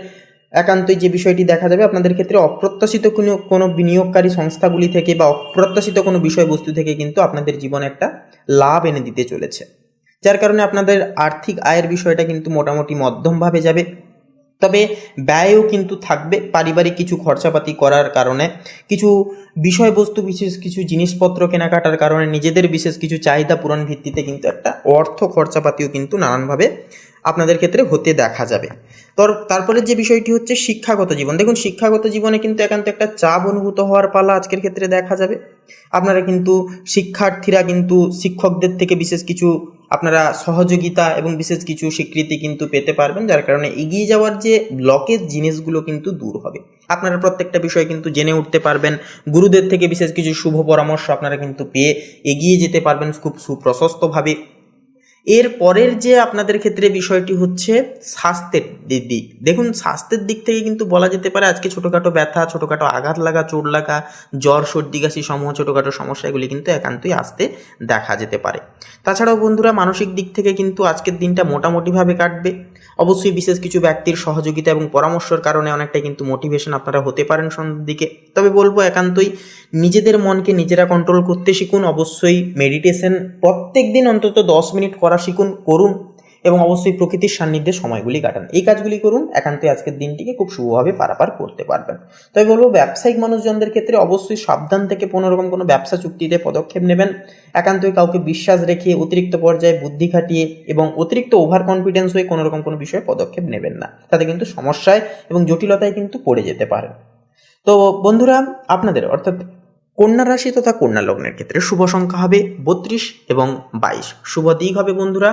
একান্তই যে বিষয়টি দেখা যাবে আপনাদের ক্ষেত্রে অপ্রত্যাশিত কোনো বিনিয়োগকারী সংস্থাগুলি থেকে বা অপ্রত্যাশিত কোনো বিষয়বস্তু থেকে কিন্তু আপনাদের জীবনে একটা লাভ এনে দিতে চলেছে, যার কারণে আপনাদের আর্থিক আয়ের বিষয়টা কিন্তু মোটামুটি মধ্যমভাবে যাবে। তবে ব্যয়ও কিন্তু থাকবে, পারিবারিক কিছু খরচাপাতি করার কারণে, কিছু বিষয়বস্তু বিশেষ কিছু জিনিসপত্র কেনাকাটার কারণে, নিজেদের বিশেষ কিছু চাহিদা পূরণ ভিত্তিতে কিন্তু একটা অর্থ খরচাপাতিও কিন্তু নানানভাবে আপনাদের ক্ষেত্রে হতে দেখা যাবে। তারপরে যে বিষয়টি হচ্ছে শিক্ষাগত জীবন। দেখুন, শিক্ষাগত জীবনে কিন্তু একান্ত একটা চাপ অনুভূত হওয়ার পালা আজকের ক্ষেত্রে দেখা যাবে। আপনারা কিন্তু শিক্ষার্থীরা কিন্তু শিক্ষকদের থেকে বিশেষ কিছু আপনারা সহযোগিতা এবং বিশেষ কিছু স্বীকৃতি কিন্তু পেতে পারবেন, যার কারণে এগিয়ে যাওয়ার যে ব্লকের জিনিসগুলো কিন্তু দূর হবে। আপনারা প্রত্যেকটা বিষয় কিন্তু জেনে উঠতে পারবেন, গুরুদের থেকে বিশেষ কিছু শুভ পরামর্শ আপনারা কিন্তু পেয়ে এগিয়ে যেতে পারবেন খুব সুপ্রশস্তভাবে। এর পরের যে আপনাদের ক্ষেত্রে বিষয়টি হচ্ছে স্বাস্থ্যের দিক। দেখুন, স্বাস্থ্যের দিক থেকে কিন্তু বলা যেতে পারে আজকে ছোটোখাটো ব্যথা, ছোটোখাটো আঘাত লাগা, চোট লাগা, জ্বর, সর্দি, কাশি সমূহ ছোটোখাটো সমস্যা এগুলি কিন্তু একান্তই আসতে দেখা যেতে পারে। তাছাড়াও বন্ধুরা মানসিক দিক থেকে কিন্তু আজকের দিনটা মোটামুটিভাবে কাটবে। অবশ্যই বিশেষ কিছু ব্যক্তির সহযোগিতা এবং পরামর্শের কারণে অনেকটাই কিন্তু মোটিভেশন আপনারা হতে পারেন সন্ধ্যের দিকে। তবে বলবো একান্তই নিজেদের মনকে নিজেরা কন্ট্রোল করতে শিখুন। অবশ্যই মেডিটেশন প্রত্যেক দিন অন্তত 10 মিনিট করা করুন এবং অবশ্যই প্রকৃতির সান্নিধ্যে সময়গুলি কাটান। এই কাজগুলি করুন, একান্তই আজকের দিনটিকে খুব শুভভাবে পারাপার করতে পারবেন। তবে বলবো ব্যবসায়িক মানুষজনদের ক্ষেত্রে অবশ্যই সাবধান থেকে কোনোরকম কোনো ব্যবসা চুক্তিতে পদক্ষেপ নেবেন। একান্তই কাউকে বিশ্বাস রেখে অতিরিক্ত পর্যায়ে বুদ্ধি খাটিয়ে এবং অতিরিক্ত ওভার কনফিডেন্স হয়ে কোনোরকম কোনো বিষয়ে পদক্ষেপ নেবেন না, তাতে কিন্তু সমস্যায় এবং জটিলতায় কিন্তু পড়ে যেতে পারে। তো বন্ধুরা, আপনাদের অর্থাৎ কন্যা রাশি তথা কন্যা লগ্নের ক্ষেত্রে শুভ সংখ্যা হবে 32 এবং 22। শুভ দিক হবে বন্ধুরা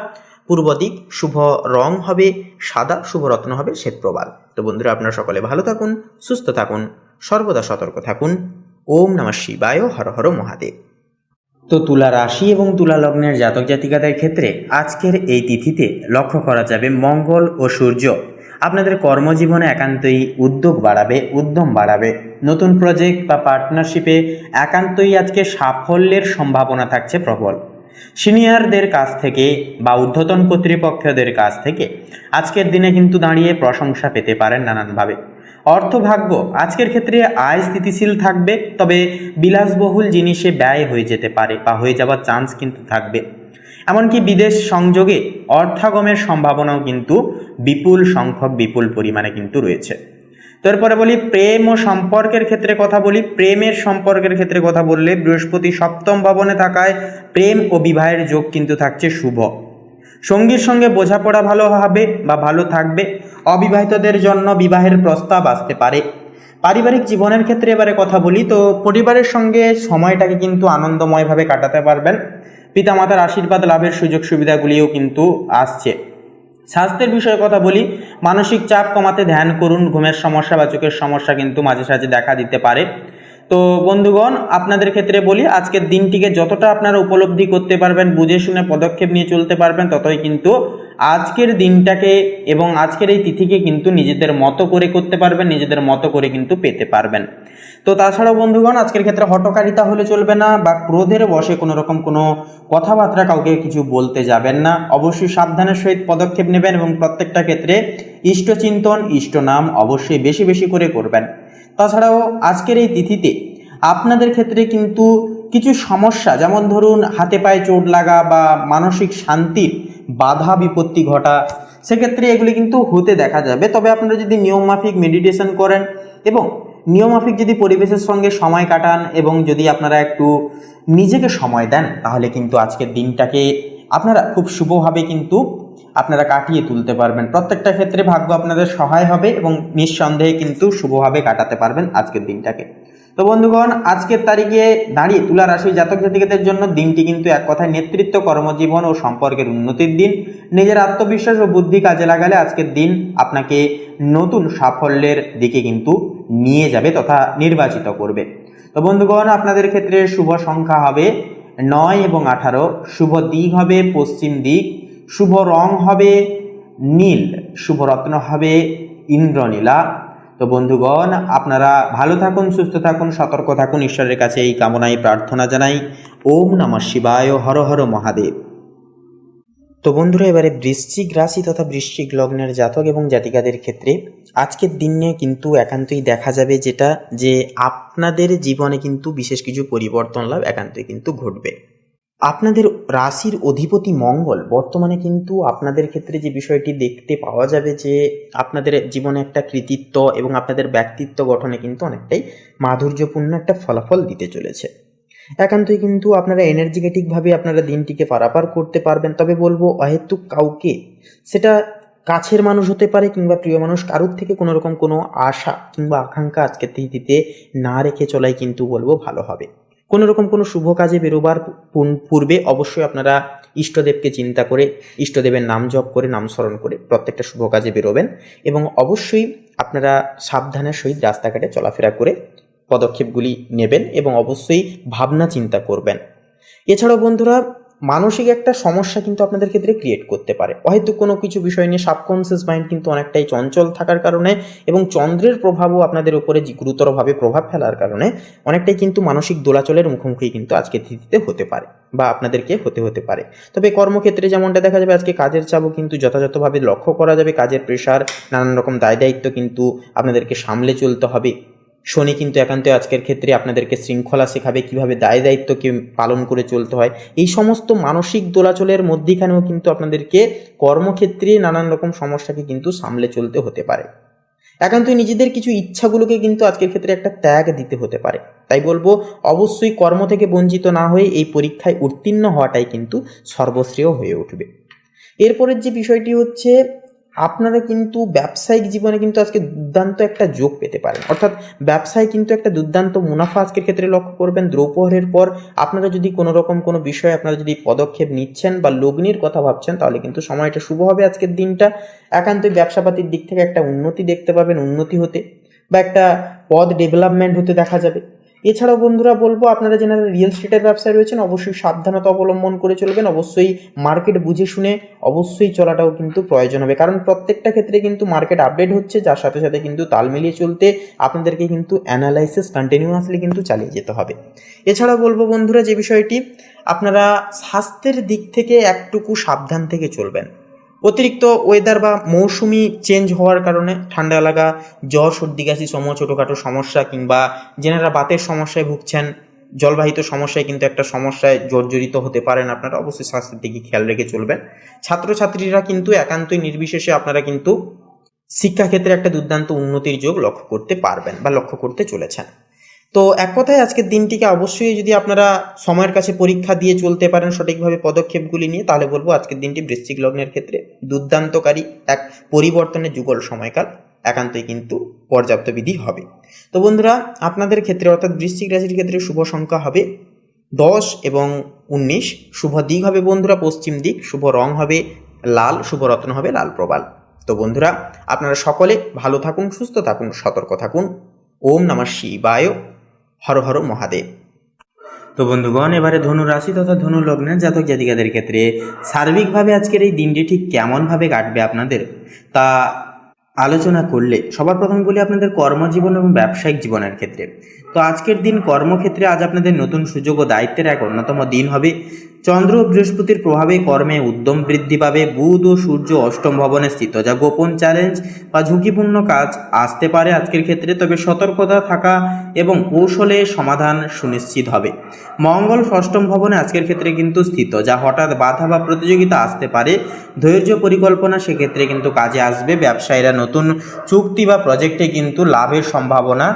পূর্ব দিক, শুভ রং হবে সাদা, শুভ রত্ন হবে শ্বেতপ্রবাল। তো বন্ধুরা, আপনারা সকলে ভালো থাকুন, সুস্থ থাকুন, সর্বদা সতর্ক থাকুন। ওম নমঃ শিবায়, হর হর মহাদেব। তো তুলা রাশি এবং তুলা লগ্নের জাতক জাতিকাদের ক্ষেত্রে আজকের এই তিথিতে লক্ষ্য করা যাবে মঙ্গল ও সূর্য আপনাদের কর্মজীবনে একান্তই উদ্যোগ বাড়াবে, উদ্যম বাড়াবে। নতুন প্রজেক্ট বা পার্টনারশিপে একান্তই আজকে সাফল্যের সম্ভাবনা থাকছে প্রবল। সিনিয়রদের কাছ থেকে বা ঊর্ধ্বতন কর্তৃপক্ষদের কাছ থেকে আজকের দিনে কিন্তু দাঁড়িয়ে প্রশংসা পেতে পারেন নানানভাবে। অর্থভাগ্য আজকের ক্ষেত্রে আয় স্থিতিশীল থাকবে, তবে বিলাসবহুল জিনিসে ব্যয় হয়ে যেতে পারে বা হয়ে যাওয়ার চান্স কিন্তু থাকবে। এমনকি বিদেশ সংযোগে অর্থাগমের সম্ভাবনাও কিন্তু বিপুল পরিমাণে কিন্তু রয়েছে। তারপরে বলি প্রেম ও সম্পর্কের ক্ষেত্রে কথা বলি। প্রেমের সম্পর্কের ক্ষেত্রে কথা বললে বৃহস্পতি সপ্তম ভবনে থাকায় প্রেম ও বিবাহের যোগ কিন্তু থাকছে শুভ। সঙ্গীর সঙ্গে বোঝাপড়া ভালো হবে বা ভালো থাকবে। অবিবাহিতদের জন্য বিবাহের প্রস্তাব আসতে পারে। পারিবারিক জীবনের ক্ষেত্রে এবারে কথা বলি, তো পরিবারের সঙ্গে সময়টাকে কিন্তু আনন্দময়ভাবে কাটাতে পারবেন। পিতামাতার আশীর্বাদ লাভের সুযোগ সুবিধাগুলিও কিন্তু আসছে। স্বাস্থ্যের বিষয়ে কথা বলি, মানসিক চাপ কমাতে ধ্যান করুন। ঘুমের সমস্যা বা চোখের সমস্যা কিন্তু মাঝে সাঝে দেখা দিতে পারে। তো বন্ধুগণ, আপনাদের ক্ষেত্রে বলি, আজকের দিনটিকে যতটা আপনারা উপলব্ধি করতে পারবেন, বুঝে শুনে পদক্ষেপ নিয়ে চলতে পারবেন, ততই কিন্তু আজকের দিনটাকে এবং আজকের এই তিথিকে কিন্তু নিজেদের মতো করে করতে পারবেন, নিজেদের মতো করে কিন্তু পেতে পারবেন। তো তাছাড়াও বন্ধুগণ, আজকের ক্ষেত্রে হঠকারিতা হলে চলবে না, বা ক্রোধের বশে কোনো রকম কোনো কথাবার্তা কাউকে কিছু বলতে যাবেন না। অবশ্যই সাবধানের সহিত পদক্ষেপ নেবেন এবং প্রত্যেকটা ক্ষেত্রে ইষ্টচিন্তন, ইষ্ট নাম অবশ্যই বেশি বেশি করে করবেন। তাছাড়াও আজকের এই তিথিতে আপনাদের ক্ষেত্রে কিন্তু কিছু সমস্যা, যেমন ধরুন হাতে পায়ে চোট লাগা বা মানসিক শান্তির বাধা বিপত্তি ঘটা, সেক্ষেত্রে এগুলি কিন্তু হতে দেখা যাবে। তবে আপনারা যদি নিয়মমাফিক মেডিটেশন করেন এবং নিয়মমাফিক যদি পরিবেশের সঙ্গে সময় কাটান এবং যদি আপনারা একটু নিজেকে সময় দেন, তাহলে কিন্তু আজকের দিনটাকে আপনারা খুব শুভভাবে কিন্তু আপনারা কাটিয়ে তুলতে পারবেন। প্রত্যেকটা ক্ষেত্রে ভাগ্য আপনাদের সহায় হবে এবং নিঃসন্দেহে কিন্তু শুভভাবে কাটাতে পারবেন আজকের দিনটাকে। তো বন্ধুগণ, আজকের তারিখে দাঁড়িয়ে তুলা রাশির জাতক জাতিকাদের জন্য দিনটি কিন্তু এক কথায় নেতৃত্ব, কর্মজীবন ও সম্পর্কের উন্নতির দিন। নিজের আত্মবিশ্বাস ও বুদ্ধি কাজে লাগালে আজকের দিন আপনাকে নতুন সাফল্যের দিকে কিন্তু নিয়ে যাবে তথা নির্বাচিত করবে। তো বন্ধুগণ, আপনাদের ক্ষেত্রে শুভ সংখ্যা হবে 9 এবং 18, শুভ দিক হবে পশ্চিম দিক, শুভ রং হবে নীল, শুভ রত্ন হবে ইন্দ্রনীলা। তো বন্ধুগণ, আপনারা ভালো থাকুন, সুস্থ থাকুন, সতর্ক থাকুন, ঈশ্বরের কাছে এই কামনায় প্রার্থনা জানাই। ওম নমঃ শিবায়, হর হর মহাদেব। তো বন্ধুরা, এবারে বৃশ্চিক রাশি তথা বৃশ্চিক লগ্নের জাতক এবং জাতিকাদের ক্ষেত্রে আজকের দিনে কিন্তু একান্তই দেখা যাবে যেটা, যে আপনাদের জীবনে কিন্তু বিশেষ কিছু পরিবর্তন লাভ একান্তই কিন্তু ঘটবে। আপনাদের রাশির অধিপতি মঙ্গল বর্তমানে কিন্তু আপনাদের ক্ষেত্রে যে বিষয়টি দেখতে পাওয়া যাবে, যে আপনাদের জীবনে একটা কৃতিত্ব এবং আপনাদের ব্যক্তিত্ব গঠনে কিন্তু অনেকটাই মাধুর্যপূর্ণ একটা ফলাফল দিতে চলেছে। একান্তই কিন্তু আপনারা এনার্জেটিকভাবে আপনারা দিনটিকে পারাপার করতে পারবেন। তবে বলবো, অহেতুক কাউকে, সেটা কাছের মানুষ হতে পারে কিংবা প্রিয় মানুষ, কারুর থেকে কোনো রকম কোনো আশা কিংবা আকাঙ্ক্ষা আজকের তিথিতে না রেখে চলাই কিন্তু বলবো ভালো হবে। কোনো রকম কোনো শুভ কাজে বেরোবার পূর্বে অবশ্যই আপনারা ইষ্টদেবকে চিন্তা করে, ইষ্টদেবের নাম জপ করে, নাম স্মরণ করে প্রত্যেকটা শুভ কাজে বেরোবেন এবং অবশ্যই আপনারা সাবধানের সহিত রাস্তাঘাটে চলাফেরা করে পদক্ষেপগুলি নেবেন এবং অবশ্যই ভাবনা চিন্তা করবেন। এছাড়াও বন্ধুরা, মানসিক একটা সমস্যা কিন্তু আপনাদের ক্ষেত্রে ক্রিয়েট করতে পারে। হয়তো কোনো কিছু বিষয় নিয়ে সাবকনসিয়াস মাইন্ড কিন্তু অনেকটাই চঞ্চল থাকার কারণে এবং চন্দ্রের প্রভাবও আপনাদের উপরে গুরুতরভাবে প্রভাব ফেলার কারণে অনেকটাই কিন্তু মানসিক দোলাচলের মুখোমুখি কিন্তু আজকের তিথিতে হতে পারে বা আপনাদেরকে হতে পারে। তবে কর্মক্ষেত্রে যেমনটা দেখা যাবে, আজকে কাজের চাপও কিন্তু যথাযথভাবে লক্ষ্য করা যাবে। কাজের প্রেশার, নানান রকম দায় দায়িত্ব কিন্তু আপনাদেরকে সামলে চলতে হবে। শনি কিন্তু একান্ত আজকের ক্ষেত্রে আপনাদেরকে শৃঙ্খলা শেখাবে, কীভাবে দায় দায়িত্বকে পালন করে চলতে হয়। এই সমস্ত মানসিক দোলাচলের মধ্যিখানেও কিন্তু আপনাদেরকে কর্মক্ষেত্রে নানান রকম সমস্যাকে কিন্তু সামলে চলতে হতে পারে। একান্তই নিজেদের কিছু ইচ্ছাগুলোকে কিন্তু আজকের ক্ষেত্রে একটা ত্যাগ দিতে হতে পারে। তাই বলবো, অবশ্যই কর্ম থেকে বঞ্চিত না হয়ে এই পরীক্ষায় উত্তীর্ণ হওয়াটাই কিন্তু সর্বশ্রেয় হয়ে উঠবে। এরপরের যে বিষয়টি হচ্ছে, আপনারা কিন্তু ব্যবসায়িক জীবনে কিন্তু আজকে দুর্দান্ত একটা যোগ পেতে পারেন, অর্থাৎ ব্যবসায় কিন্তু একটা দুর্দান্ত মুনাফা আজকের ক্ষেত্রে লক্ষ্য করবেন। দ্রৌপহরের পর আপনারা যদি কোনো রকম কোনো বিষয়ে আপনারা যদি পদক্ষেপ নিচ্ছেন বা লগ্নির কথা ভাবছেন, তাহলে কিন্তু সময়টা শুভ হবে। আজকের দিনটা একান্তই ব্যবসাপাতির দিক থেকে একটা উন্নতি দেখতে পাবেন, উন্নতি হতে বা একটা পদ ডেভেলপমেন্ট হতে দেখা যাবে। এছাড়াও বন্ধুরা বলবো, আপনারা যারা রিয়েল এস্টেটের ব্যবসায় রয়েছেন অবশ্যই সাবধানতা অবলম্বন করে চলবেন। অবশ্যই মার্কেট বুঝে শুনে অবশ্যই চলাটাও কিন্তু প্রয়োজন হবে, কারণ প্রত্যেকটা ক্ষেত্রে কিন্তু মার্কেট আপডেট হচ্ছে, যার সাথে সাথে কিন্তু তাল মিলিয়ে চলতে আপনাদেরকে কিন্তু অ্যানালাইসিস কন্টিনিউয়াসলি কিন্তু চালিয়ে যেতে হবে। এছাড়াও বলবো বন্ধুরা, যে বিষয়টি, আপনারা স্বাস্থ্যের দিক থেকে একটুকু সাবধান থেকে চলবেন। অতিরিক্ত ওয়েদার বা মৌসুমি চেঞ্জ হওয়ার কারণে ঠান্ডা লাগা, জ্বর, সর্দি, কাশি সম ছোটোখাটো সমস্যা, কিংবা যেনারা বাতের সমস্যায় ভুগছেন, জলবাহিত সমস্যায় কিন্তু একটা সমস্যায় জর্জরিত হতে পারেন, আপনারা অবশ্যই স্বাস্থ্যের দিকে খেয়াল রেখে চলবেন। ছাত্রছাত্রীরা কিন্তু একান্তই নির্বিশেষে আপনারা কিন্তু শিক্ষাক্ষেত্রে একটা দুর্দান্ত উন্নতির যোগ লক্ষ্য করতে পারবেন বা লক্ষ্য করতে চলেছেন। তো এক কথায় আজকের দিনটিকে অবশ্যই যদি আপনারা সময়ের কাছে পরীক্ষা দিয়ে চলতে পারেন সঠিকভাবে পদক্ষেপগুলি নিয়ে, তাহলে বলবো আজকের দিনটি বৃশ্চিক লগ্নের ক্ষেত্রে দুর্দান্তকারী এক পরিবর্তনের যুগল সময়কাল একান্তই কিন্তু পর্যাপ্ত বিধি হবে। তো বন্ধুরা, আপনাদের ক্ষেত্রে অর্থাৎ বৃশ্চিক রাশির ক্ষেত্রে শুভ সংখ্যা হবে 10 এবং 19, শুভ দিক হবে বন্ধুরা পশ্চিম দিক, শুভ রং হবে লাল, শুভরত্ন হবে লাল প্রবাল। তো বন্ধুরা, আপনারা সকলে ভালো থাকুন, সুস্থ থাকুন, সতর্ক থাকুন। ওম নমঃ শিবায়, হর হর মহাদেব। তো বন্ধুগণ, এবারে ধনু রাশি তথা ধনু লগ্নের জাতক জাতিকাদের ক্ষেত্রে সার্বিকভাবে আজকের এই দিনটি ঠিক কেমনভাবে কাটবে আপনাদের তা আলোচনা করলে সবার প্রথম বলি আপনাদের কর্মজীবন এবং ব্যবসায়িক জীবনের ক্ষেত্রে। তো আজকের দিন কর্মক্ষেত্রে আজ আপনাদের নতুন সুযোগ ও দায়িত্বের এক অন্যতম দিন হবে। চন্দ্র ও বৃহস্পতির প্রভাবে কর্মে উদ্যম বৃদ্ধি পাবে। বুধ ও সূর্য অষ্টম ভবনে স্থিত, যা গোপন চ্যালেঞ্জ বা ঝুঁকিপূর্ণ কাজ আসতে পারে আজকের ক্ষেত্রে, তবে সতর্কতা থাকা এবং কৌশলে সমাধান সুনিশ্চিত হবে। মঙ্গল ষষ্ঠম ভবনে আজকের ক্ষেত্রে কিন্তু স্থিত, যা হঠাৎ বাধা বা প্রতিযোগিতা আসতে পারে। ধৈর্য পরিকল্পনা সেক্ষেত্রে কিন্তু কাজে আসবে। ব্যবসায়ীরা নতুন চুক্তি বা প্রজেক্টে কিন্তু লাভের সম্ভাবনা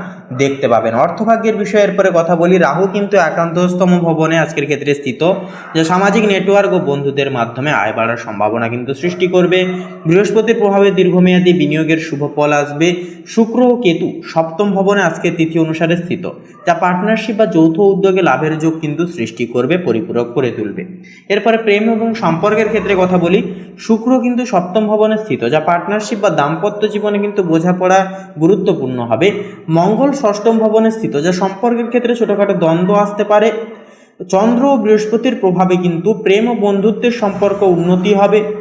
দেখতে পাবেন। অর্থভাগ্যের বিষয়ের পরে কথা বলি। রাহু কিন্তু একাদশতম ভবনে আজকের ক্ষেত্রে স্থিত, যা সামাজিক নেটওয়ার্ক ও বন্ধুদের মাধ্যমে আয় বাড়ার সম্ভাবনা কিন্তু সৃষ্টি করবে। বৃহস্পতির প্রভাবে দীর্ঘমেয়াদী বিনিয়োগের শুভ ফল আসবে। শুক্র ও কেতু সপ্তম ভবনে আজকের তিথি অনুসারে স্থিত, যা পার্টনারশিপ বা যৌথ উদ্যোগে লাভের যোগ কিন্তু সৃষ্টি করবে, পরিপূরক করে তুলবে। এরপরে প্রেম এবং সম্পর্কের ক্ষেত্রে কথা বলি। শুক্র কিন্তু সপ্তম ভবনে স্থিত, যা পার্টনারশিপ বা দাম্পত্য জীবনে কিন্তু বোঝাপড়া গুরুত্বপূর্ণ হবে। মঙ্গল ষষ্ঠম ভবনে স্থিত, যা সম্পর্কের ক্ষেত্রে ছোটখাটো দ্বন্দ্ব আসতে পারে। চন্দ্র ও বৃহস্পতির প্রভাবে কিন্তু প্রেম ও বন্ধুত্বের সম্পর্ক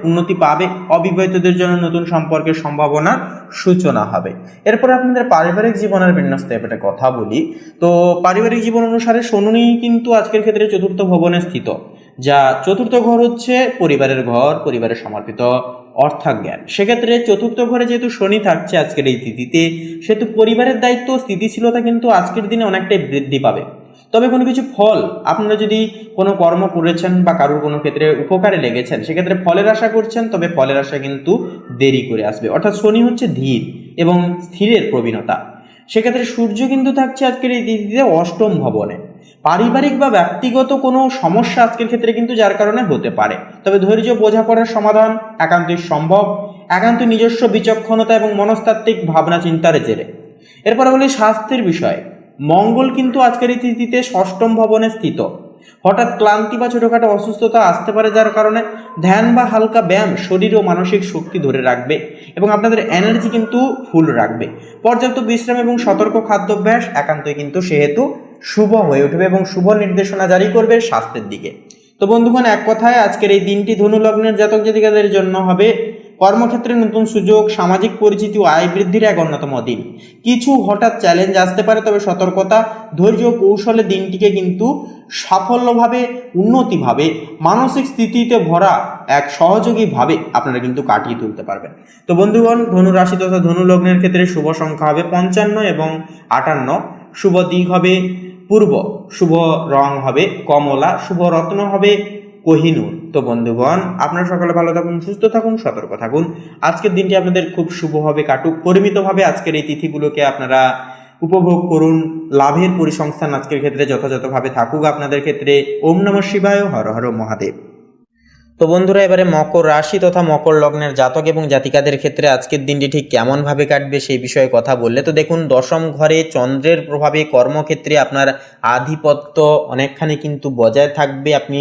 উন্নতি পাবে। অবিবাহিতদের জন্য নতুন সম্পর্কের সম্ভাবনার সূচনা হবে। এরপর আপনাদের পারিবারিক জীবনের বিন্যস্ত ব্যাপারে কথা বলি। তো পারিবারিক জীবন অনুসারে শনি কিন্তু আজকের ক্ষেত্রে চতুর্থ ভবনে স্থিত, যা চতুর্থ ঘর হচ্ছে পরিবারের ঘর, পরিবারের সমর্পিত অর্থাজ্ঞান। সেক্ষেত্রে চতুর্থ ঘরে যেহেতু শনি থাকছে আজকের এই তিথিতে, সেহেতু পরিবারের দায়িত্ব ও স্থিতিশীলতা কিন্তু আজকের দিনে অনেকটাই বৃদ্ধি পাবে। তবে কোনো কিছু ফল, আপনারা যদি কোনো কর্ম করেছেন বা কারোর কোনো ক্ষেত্রে উপকারে লেগেছেন, সেক্ষেত্রে ফলের আশা করছেন, তবে ফলের আশা কিন্তু দেরি করে আসবে। অর্থাৎ শনি হচ্ছে ধীর এবং স্থিরের প্রবীণতা। সেক্ষেত্রে সূর্য কিন্তু থাকছে আজকের এই তিথিতে অষ্টম ভবনে। পারিবারিক বা ব্যক্তিগত কোনো সমস্যা আজকের ক্ষেত্রে কিন্তু যার কারণে হতে পারে, তবে ধৈর্য, বোঝাপড়ার সমাধান একান্তই সম্ভব, একান্ত নিজস্ব বিচক্ষণতা এবং মনস্তাত্ত্বিক ভাবনা চিন্তার জেরে। এরপরে বলি স্বাস্থ্যের বিষয়। মঙ্গল কিন্তু আজকের এই তিথিতে ষষ্ঠম ভবনে স্থিত। হঠাৎ ক্লান্তি বা ছোটোখাটো অসুস্থতা আসতে পারে, যার কারণে ধ্যান বা হালকা ব্যায়াম শরীর ও মানসিক শক্তি ধরে রাখবে এবং আপনাদের এনার্জি কিন্তু ফুল রাখবে। পর্যাপ্ত বিশ্রাম এবং সতর্ক খাদ্যাভ্যাস একান্তই কিন্তু সেহেতু শুভ হয়ে উঠবে এবং শুভ নির্দেশনা জারি করবে স্বাস্থ্যের দিকে। তো বন্ধুগণ, এক কথায় আজকের এই দিনটি ধনু লগ্নের জাতক জাতিকাদের জন্য হবে কর্মক্ষেত্রে নতুন সুযোগ, সামাজিক পরিচিতি ও আয় বৃদ্ধির এক অন্যতম দিন। কিছু হঠাৎ চ্যালেঞ্জ আসতে পারে, তবে সতর্কতা, ধৈর্য ও কৌশলে দিনটিকে কিন্তু সাফল্যভাবে, উন্নতিভাবে, মানসিক স্থিতিতে ভরা এক সহযোগীভাবে আপনারা কিন্তু কাটিয়ে তুলতে পারবেন। তো বন্ধুগণ, ধনু রাশি তথা ধনু লগ্নের ক্ষেত্রে শুভ সংখ্যা হবে 55 এবং 58। শুভ দিক হবে পূর্ব, শুভ রং হবে কমলা, শুভ রত্ন হবে কোহিনূর। তো বন্ধুগণ, আপনারা সকলে ভালো থাকুন, সুস্থ থাকুন, সতর্ক থাকুন। আজকের দিনটি আপনাদের খুব শুভভাবে কাটুক। পরিমিতভাবে আজকের এই তিথিগুলোকে আপনারা উপভোগ করুন। লাভের পরিসংস্থান আজকের ক্ষেত্রে যথাযথভাবে থাকুক আপনাদের ক্ষেত্রে। ওম নমঃ শিবায়, হর হর মহাদেব। তো বন্ধুরা, এবারে মকর রাশি তথা মকর লগ্নের জাতক এবং জাতিকাদের ক্ষেত্রে আজকের দিনটি ঠিক কেমনভাবে কাটবে সেই বিষয়ে কথা বললে, তো দেখুন, দশম ঘরে চন্দ্রের প্রভাবে কর্মক্ষেত্রে আপনার আধিপত্য অনেকখানি কিন্তু বজায় থাকবে। আপনি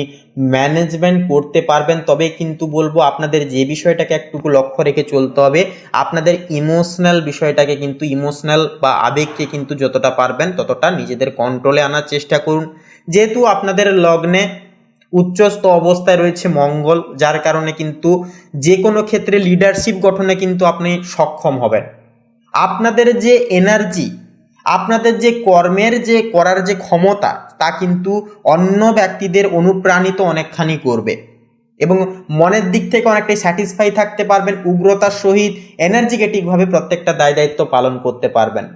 ম্যানেজমেন্ট করতে পারবেন, তবে কিন্তু বলবো আপনাদের যে বিষয়টাকে একটু লক্ষ্য রেখে চলতে হবে, আপনাদের ইমোশনাল বিষয়টাকে কিন্তু, ইমোশনাল বা আবেগকে কিন্তু যতটা পারবেন ততটা নিজেদের কন্ট্রোলে আনার চেষ্টা করুন। যেহেতু আপনাদের লগ্নে উচ্চস্থ অবস্থায় রয়েছে মঙ্গল, যার কারণে কিন্তু যে কোনো ক্ষেত্রে লিডারশিপ গঠনে কিন্তু আপনি সক্ষম হবেন। আপনাদের যে এনার্জি, আপনাদের যে কর্মের যে করার যে ক্ষমতা, তা কিন্তু অন্য ব্যক্তিদের অনুপ্রাণিত অনেকখানি করবে এবং মনের দিক থেকে অনেকটাই স্যাটিসফাই থাকতে পারবেন। উগ্রতার সহিত এনার্জিকেটিকভাবে প্রত্যেকটা দায় দায়িত্ব পালন করতে পারবেন।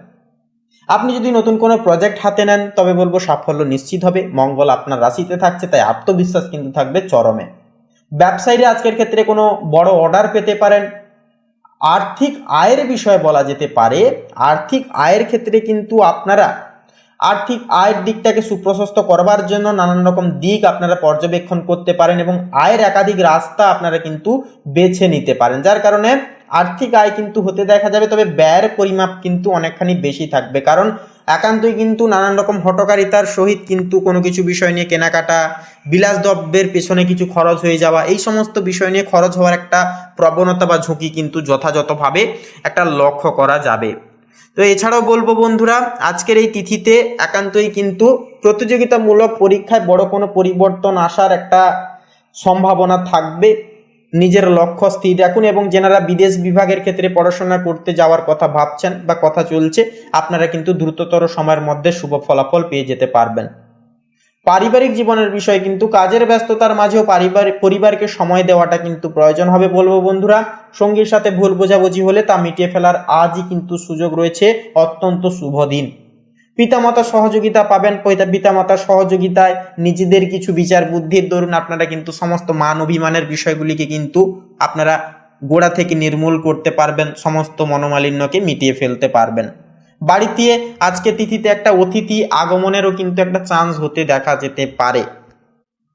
আপনি যদি নতুন কোনো প্রজেক্ট হাতে নেন, তবে বলবো সাফল্য নিশ্চিত হবে। মঙ্গল আপনার রাশিতে থাকছে, তাই আত্মবিশ্বাস কিন্তু থাকবে চরমে। ব্যবসায়ীরা আজকের ক্ষেত্রে কোনো বড় অর্ডার পেতে পারেন। আর্থিক আয়ের বিষয়ে বলা যেতে পারে, আর্থিক আয়ের ক্ষেত্রে কিন্তু আপনারা আর্থিক আয়ের দিকটাকে সুপ্রশস্ত করবার জন্য নানান রকম দিক আপনারা পর্যবেক্ষণ করতে পারেন এবং আয়ের একাধিক রাস্তা আপনারা কিন্তু বেছে নিতে পারেন, যার কারণে আর্থিক আয় কিন্তু হতে দেখা যাবে। তবে ব্যয়ের পরিমাপ কিন্তু অনেকখানি বেশি থাকবে, কারণ একান্তই কিন্তু নানান রকম হঠকারিতার সহিত কিন্তু কোনো কিছু বিষয় নিয়ে কেনাকাটা, বিলাসদ্রব্যের পেছনে কিছু খরচ হয়ে যাওয়া, এই সমস্ত বিষয় নিয়ে খরচ হওয়ার একটা প্রবণতা বা ঝুঁকি কিন্তু যথাযথভাবে একটা লক্ষ্য করা যাবে। তো এছাড়াও বলবো বন্ধুরা, আজকের এই তিথিতে একান্তই কিন্তু প্রতিযোগিতামূলক পরীক্ষায় বড় কোনো পরিবর্তন আসার একটা সম্ভাবনা থাকবে। নিজের লক্ষ্য স্থির রাখুন এবং যেনারা বিদেশ বিভাগের ক্ষেত্রে পড়াশোনা করতে যাওয়ার কথা ভাবছেন বা কথা চলছে, আপনারা কিন্তু দ্রুততর সময়ের মধ্যে শুভ ফলাফল পেয়ে যেতে পারবেন। পারিবারিক জীবনের বিষয় কিন্তু কাজের ব্যস্ততার মাঝেও পরিবারকে সময় দেওয়াটা কিন্তু প্রয়োজন হবে বলবো বন্ধুরা। সঙ্গীর সাথে ভুল বোঝাবুঝি হলে তা মিটিয়ে ফেলার আজই কিন্তু সুযোগ রয়েছে, অত্যন্ত শুভ দিন। পিতামাতার সহযোগিতা পাবেন, পিতামাতার সহযোগিতায় নিজেদের কিছু বিচার বুদ্ধির দরুন আপনারা কিন্তু সমস্ত মান অভিমানের বিষয়গুলিকে কিন্তু আপনারা গোড়া থেকে নির্মূল করতে পারবেন, সমস্ত মনোমালিন্যকে মিটিয়ে ফেলতে পারবেন। বাড়িতে আজকে তিথিতে একটা অতিথি আগমনেরও কিন্তু একটা চান্স হতে দেখা যেতে পারে।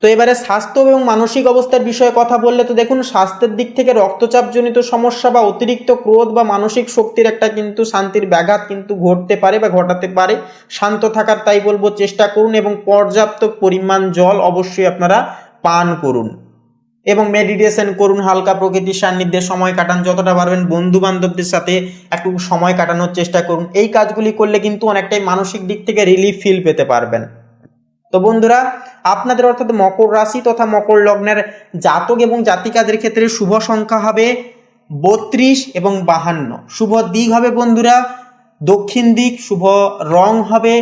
তো এবারে স্বাস্থ্য এবং মানসিক অবস্থার বিষয়ে কথা বললে তো দেখুন, স্বাস্থ্যের দিক থেকে রক্তচাপজনিত সমস্যা বা অতিরিক্ত ক্রোধ বা মানসিক শক্তির একটা কিন্তু শান্তির ব্যাঘাত কিন্তু ঘটতে পারে বা ঘটাতে পারে। শান্ত থাকার তাই বলবো চেষ্টা করুন এবং পর্যাপ্ত পরিমাণ জল অবশ্যই আপনারা পান করুন এবং মেডিটেশন করুন, হালকা প্রকৃতির সান্নিধ্যে সময় কাটান, যতটা পারবেন বন্ধু বান্ধবদের সাথে একটু সময় কাটানোর চেষ্টা করুন। এই কাজগুলি করলে কিন্তু অনেকটাই মানসিক দিক থেকে রিলিফ ফিল পেতে পারবেন। তো বন্ধুরা, আপনাদের অর্থাৎ মকর রাশি তথা মকর লগ্নের জাতক এবং জাতিকাদের ক্ষেত্রে শুভ সংখ্যা হবে 32 এবং 52। শুভ দিক হবে বন্ধুরা দক্ষিণ দিক, শুভ রং হবে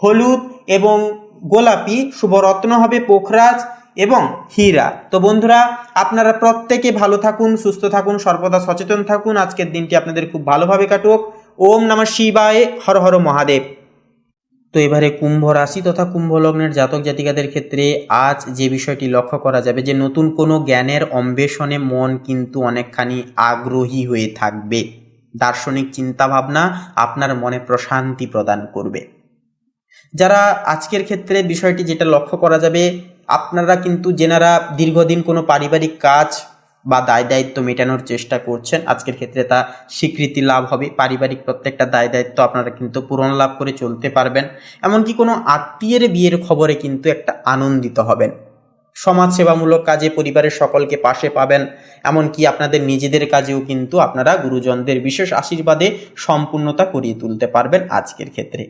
হলুদ এবং গোলাপি, শুভ রত্ন হবে পোখরাজ এবং হীরা। তো বন্ধুরা, আপনারা প্রত্যেকে ভালো থাকুন, সুস্থ থাকুন, সর্বদা সচেতন থাকুন। আজকের দিনটি আপনাদের খুব ভালোভাবে কাটুক। ওম নমঃ শিবায়, হর হর মহাদেব। তো এবারে কুম্ভ রাশি তথা কুম্ভ লগ্নের জাতক জাতিকাদের ক্ষেত্রে আজ যে বিষয়টি লক্ষ্য করা যাবে যে নতুন কোনো জ্ঞানের অন্বেষণে মন কিন্তু অনেকখানি আগ্রহী হয়ে থাকবে। দার্শনিক চিন্তাভাবনা আপনার মনে প্রশান্তি প্রদান করবে। যারা আজকের ক্ষেত্রে বিষয়টি যেটা লক্ষ্য করা যাবে, আপনারা কিন্তু যেনারা দীর্ঘদিন কোনো পারিবারিক কাজ বা দায় দায়িত্ব মেটানোর চেষ্টা করছেন, আজকের ক্ষেত্রে তা স্বীকৃতি লাভ হবে। পারিবারিক প্রত্যেকটা দায় দায়িত্ব আপনারা কিন্তু পূরণ লাভ করে চলতে পারবেন। এমনকি কোনো আত্মীয়ের বিয়ের খবরে কিন্তু একটা আনন্দিত হবেন। সমাজসেবামূলক কাজে পরিবারের সকলকে পাশে পাবেন। এমনকি আপনাদের নিজেদের কাজেও কিন্তু আপনারা গুরুজনদের বিশেষ আশীর্বাদে সম্পূর্ণতা করিয়ে তুলতে পারবেন আজকের ক্ষেত্রে।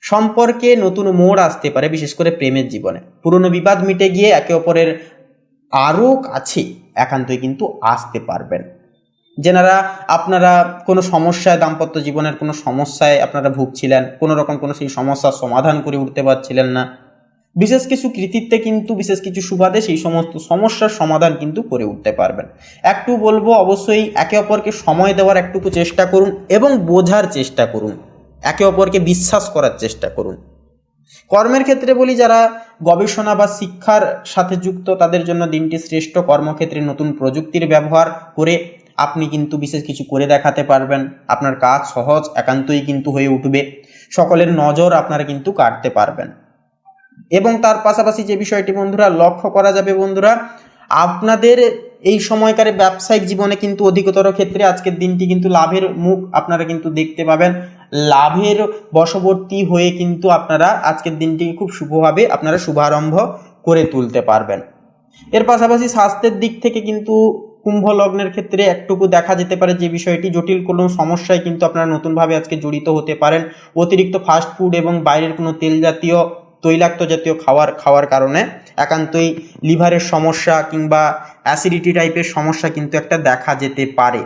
সম্পর্কে নতুন মোড় আসতে পারে, বিশেষ করে প্রেমের জীবনে। পুরনো বিবাদ মিটে গিয়ে একে অপরের আরও কাছে একান্তই কিন্তু আসতে পারবেন। যেনারা আপনারা কোনো সমস্যায়, দাম্পত্য জীবনের কোনো সমস্যায় আপনারা ভুগছিলেন, কোনো রকম কোনো সেই সমস্যার সমাধান করে উঠতে পারছিলেন না, বিশেষ কিছু কৃতিত্বে কিন্তু বিশেষ কিছু সুবাদে সেই সমস্ত সমস্যার সমাধান কিন্তু করে উঠতে পারবেন। একটু বলবো অবশ্যই একে অপরকে সময় দেওয়ার একটুকু চেষ্টা করুন এবং বোঝার চেষ্টা করুন, একে অপরকে বিশ্বাস করার চেষ্টা করুন। কর্মের ক্ষেত্রে বলি, যারা গবেষণা বা শিক্ষার সাথে যুক্ত তাদের জন্য দিনটি শ্রেষ্ঠ। কর্মক্ষেত্রে নতুন প্রযুক্তির ব্যবহার করে আপনি কিন্তু বিশেষ কিছু করে দেখাতে পারবেন। আপনার কাজ সহজ একান্তই কিন্তু হয়ে উঠবে। সকলের নজর আপনারা কিন্তু কাটতে পারবেন। এবং তার পাশাপাশি যে বিষয়টি বন্ধুরা লক্ষ্য করা যাবে, বন্ধুরা আপনাদের এই সময়কারে ব্যবসায়িক জীবনে কিন্তু অধিকতর ক্ষেত্রে আজকের দিনটি কিন্তু লাভের মুখ আপনারা কিন্তু দেখতে পাবেন। লাভের বশবর্তী হয়ে কিন্তু আপনারা আজকের দিনটি খুব শুভভাবে আপনারা শুভারম্ভ করে তুলতে পারবেন। এর পাশাপাশি স্বাস্থ্যের দিক থেকে কিন্তু কুম্ভ লগ্নের ক্ষেত্রে একটুকু দেখা যেতে পারে যে বিষয়টি জটিল কোনো সমস্যায় কিন্তু আপনারা নতুনভাবে আজকে জড়িত হতে পারেন। অতিরিক্ত ফাস্ট ফুড এবং বাইরের কোনো তেল জাতীয় তৈলাক্ত জাতীয় খাওয়ার কারণে একান্তই লিভারের সমস্যা কিংবা অ্যাসিডিটি টাইপের সমস্যা কিন্তু একটা দেখা যেতে পারে।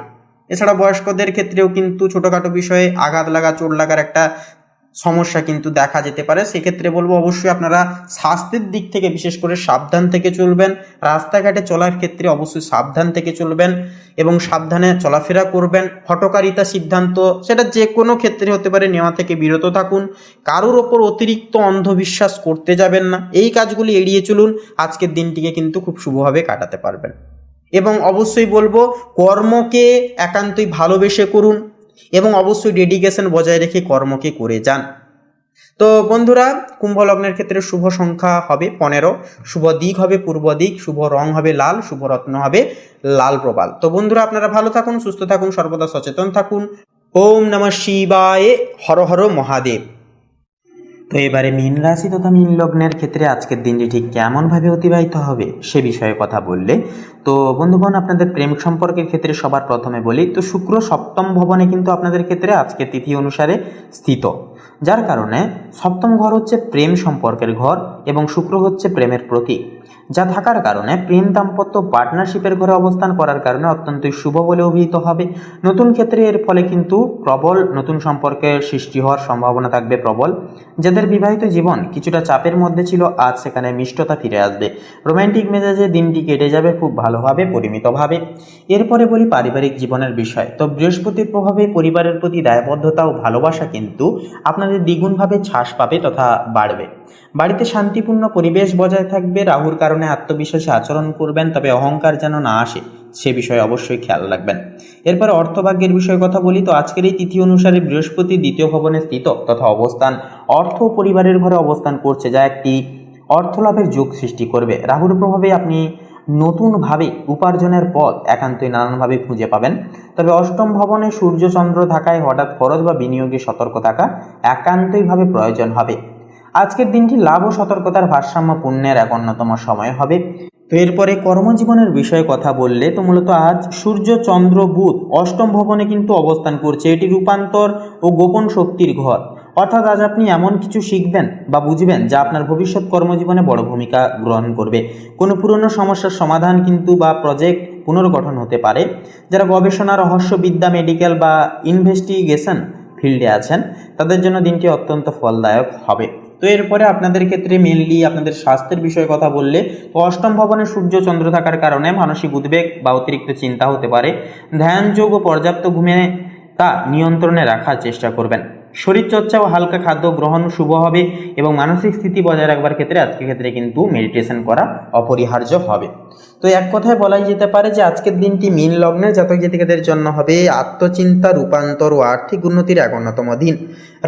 এছাড়া বয়স্কদের ক্ষেত্রেও কিন্তু ছোটোখাটো বিষয়ে আঘাত লাগা, চোট লাগার একটা সমস্যা কিন্তু দেখা যেতে পারে। সেক্ষেত্রে বলবো অবশ্যই আপনারা স্বাস্থ্যের দিক থেকে বিশেষ করে সাবধান থেকে চলবেন। রাস্তাঘাটে চলার ক্ষেত্রে অবশ্যই সাবধান থেকে চলবেন এবং সাবধানে চলাফেরা করবেন। হঠকারিতা সিদ্ধান্ত সেটা যে কোনো ক্ষেত্রে হতে পারে, নেওয়া থেকে বিরত থাকুন। কারোর ওপর অতিরিক্ত অন্ধবিশ্বাস করতে যাবেন না। এই কাজগুলি এড়িয়ে চলুন, আজকের দিনটিকে কিন্তু খুব শুভভাবে কাটাতে পারবেন। এবং অবশ্যই বলবো কর্মকে একান্তই ভালোবেসে করুন এবং অবশ্যই ডেডিকেশন বজায় রেখে কর্মকে করে যান। তো বন্ধুরা, কুম্ভ লগ্নের ক্ষেত্রে শুভ সংখ্যা হবে 15, শুভ দিক হবে পূর্ব দিক, শুভ রং হবে লাল, শুভ রত্ন হবে লাল প্রবাল। তো বন্ধুরা, আপনারা ভালো থাকুন, সুস্থ থাকুন, সর্বদা সচেতন থাকুন। ওম নমঃ শিবায়, হর হর মহাদেব। তো এবারে মীন রাশি তথা মীন লগ্নের ক্ষেত্রে আজকের দিনটি ঠিক কেমনভাবে অতিবাহিত হবে সে বিষয়ে কথা বললে তো বন্ধুগণ, আপনাদের প্রেম সম্পর্কের ক্ষেত্রে সবার প্রথমে বলি তো শুক্র সপ্তম ভবনে কিন্তু আপনাদের ক্ষেত্রে আজকের তিথি অনুসারে স্থিত, যার কারণে সপ্তম ঘর হচ্ছে প্রেম সম্পর্কের ঘর এবং শুক্র হচ্ছে প্রেমের প্রতীক, যা থাকার কারণে প্রেম দাম্পত্য পার্টনারশিপের ঘরে অবস্থান করার কারণে অত্যন্তই শুভ বলে অভিহিত হবে। নতুন ক্ষেত্রে এর ফলে কিন্তু প্রবল নতুন সম্পর্কের সৃষ্টি হওয়ার সম্ভাবনা থাকবে প্রবল। যাদের বিবাহিত জীবন কিছুটা চাপের মধ্যে ছিল, আজ সেখানে মিষ্টতা ফিরে আসবে। রোম্যান্টিক মেজাজে দিনটি কেটে যাবে খুব ভালোভাবে, পরিমিতভাবে। এরপরে বলি পারিবারিক জীবনের বিষয়। তো বৃহস্পতির প্রভাবে পরিবারের প্রতি দায়বদ্ধতা ও ভালোবাসা কিন্তু আপনাদের দ্বিগুণভাবে ছাস পাবে তথা বাড়বে। বাড়িতে শান্তিপূর্ণ পরিবেশ বজায় থাকবে। রাহুর কারণে আত্মবিশ্বাসী আচরণ করবেন, তবে অহংকার যেন না আসে সে বিষয়ে অবশ্যই খেয়াল রাখবেন। এরপর অর্থভাগ্যের বিষয়ে কথা বলি তো আজকের এই তিথি অনুসারে বৃহস্পতি দ্বিতীয় ভবনে স্থিত তথা অবস্থান অর্থ ও পরিবারের ঘরে অবস্থান করছে, যা একটি অর্থলাভের যোগ সৃষ্টি করবে। রাহুর প্রভাবে আপনি নতুনভাবে উপার্জনের পথ একান্তই নানানভাবে খুঁজে পাবেন, তবে অষ্টম ভবনে সূর্য চন্দ্র থাকায় হঠাৎ খরচ বা বিনিয়োগে সতর্ক থাকা একান্তইভাবে প্রয়োজন হবে। আজকের দিনটি লাভ ও সতর্কতার ভারসাম্য পূর্ণের এক অন্যতম সময় হবে। তো এরপরে কর্মজীবনের বিষয়ে কথা বললে তো মূলত আজ সূর্য চন্দ্র বুধ অষ্টম ভবনে কিন্তু অবস্থান করছে। এটি রূপান্তর ও গোপন শক্তির ঘর, অর্থাৎ আজ আপনি এমন কিছু শিখবেন বা বুঝবেন যা আপনার ভবিষ্যৎ কর্মজীবনে বড় ভূমিকা গ্রহণ করবে। কোনো পুরনো সমস্যার সমাধান কিন্তু বা প্রজেক্ট পুনর্গঠন হতে পারে। যারা গবেষণা, রহস্যবিদ্যা, মেডিকেল বা ইনভেস্টিগেশন ফিল্ডে আছেন তাদের জন্য দিনটি অত্যন্ত ফলদায়ক হবে। তো এরপরে আপনাদের ক্ষেত্রে মেনলি আপনাদের স্বাস্থ্যের বিষয়ে কথা বললে তো অষ্টম ভবনে সূর্য চন্দ্র থাকার কারণে মানসিক উদ্বেগ বা অতিরিক্ত চিন্তা হতে পারে। ধ্যান, যোগ ও পর্যাপ্ত ঘুমে তা নিয়ন্ত্রণে রাখার চেষ্টা করবেন। শরীরচর্চা ও হালকা খাদ্য গ্রহণ শুভ হবে এবং মানসিক স্থিতি বজায় রাখবার ক্ষেত্রে আজকের ক্ষেত্রে কিন্তু মেডিটেশন করা অপরিহার্য হবে। তো এক কথায় বলাই যেতে পারে যে আজকের দিনটি মীন লগ্নের জাতক জাতিকাদের জন্য হবে আত্মচিন্তা, রূপান্তর ও আর্থিক উন্নতির এক অন্যতম দিন।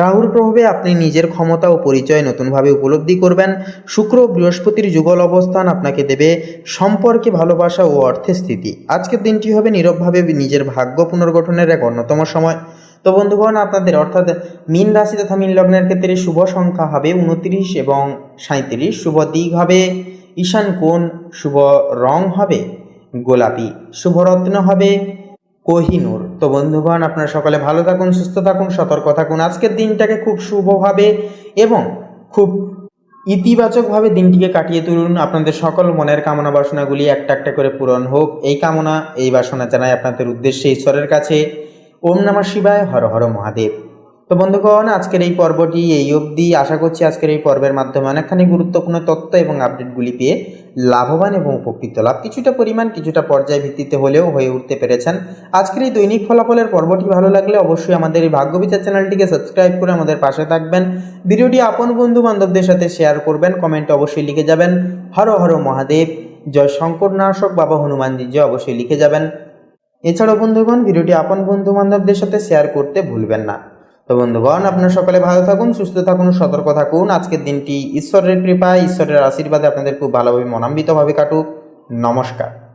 রাহুর প্রভাবে আপনি নিজের ক্ষমতা ও পরিচয় নতুনভাবে উপলব্ধি করবেন। শুক্র ও বৃহস্পতির যুগল অবস্থান আপনাকে দেবে সম্পর্কে ভালোবাসা ও অর্থের স্থিতি। আজকের দিনটি হবে নীরবভাবে নিজের ভাগ্য পুনর্গঠনের এক অন্যতম সময়। তো বন্ধুগণ, আপনাদের অর্থাৎ মীন রাশি তথা মীন লগ্নের ক্ষেত্রে শুভ সংখ্যা হবে 29 এবং 37। শুভ দিক হবে ঈশান কোণ। শুভ রং হবে গোলাপি। শুভ রত্ন হবে কোহিনূর। তো বন্ধুগণ, আপনারা সকালে ভালো থাকুন, সুস্থ থাকুন, সতর্ক থাকুন। আজকের দিনটাকে খুব শুভভাবে এবং খুব ইতিবাচকভাবে দিনটিকে কাটিয়ে তুলুন। আপনাদের সকল মনের কামনা বাসনাগুলি একটা একটা করে পূরণ হোক, এই কামনা এই বাসনা জানাই আপনাদের উদ্দেশ্যে ঈশ্বরের কাছে। ওম নমঃ শিবায়, হর হর মহাদেব। তো বন্ধুগণ, আজকের এই পর্বটি এই অবধি। আশা করছি আজকের এই পর্বের মাধ্যমে অনেকখানি গুরুত্বপূর্ণ তথ্য এবং আপডেটগুলি পেয়ে লাভবান এবং উপকৃত লাভ কিছুটা পরিমাণ কিছুটা পর্যায় ভিত্তিতে হলেও হয়ে উঠতে পেরেছেন। আজকের এই দৈনিক ফলাফলের পর্বটি ভালো লাগলে অবশ্যই আমাদের এই ভাগ্যবিচার চ্যানেলটিকে সাবস্ক্রাইব করে আমাদের পাশে থাকবেন। ভিডিওটি আপন বন্ধু বান্ধবদের সাথে শেয়ার করবেন। কমেন্টে অবশ্যই লিখে যাবেন হর হর মহাদেব, জয় শঙ্করনাশক বাবা হনুমানজি জয়, অবশ্যই লিখে যাবেন। এছাড়াও বন্ধুগণ, ভিডিওটি আপন বন্ধু বান্ধবদের সাথে শেয়ার করতে ভুলবেন না। তো বন্ধুগণ, আপনারা সকালে ভালো থাকুন, সুস্থ থাকুন, সতর্ক থাকুন। আজকের দিনটি ঈশ্বরের কৃপায়, ঈশ্বরের আশীর্বাদে আপনাদের খুব ভালোভাবে মনান্বিতভাবে কাটুক। নমস্কার।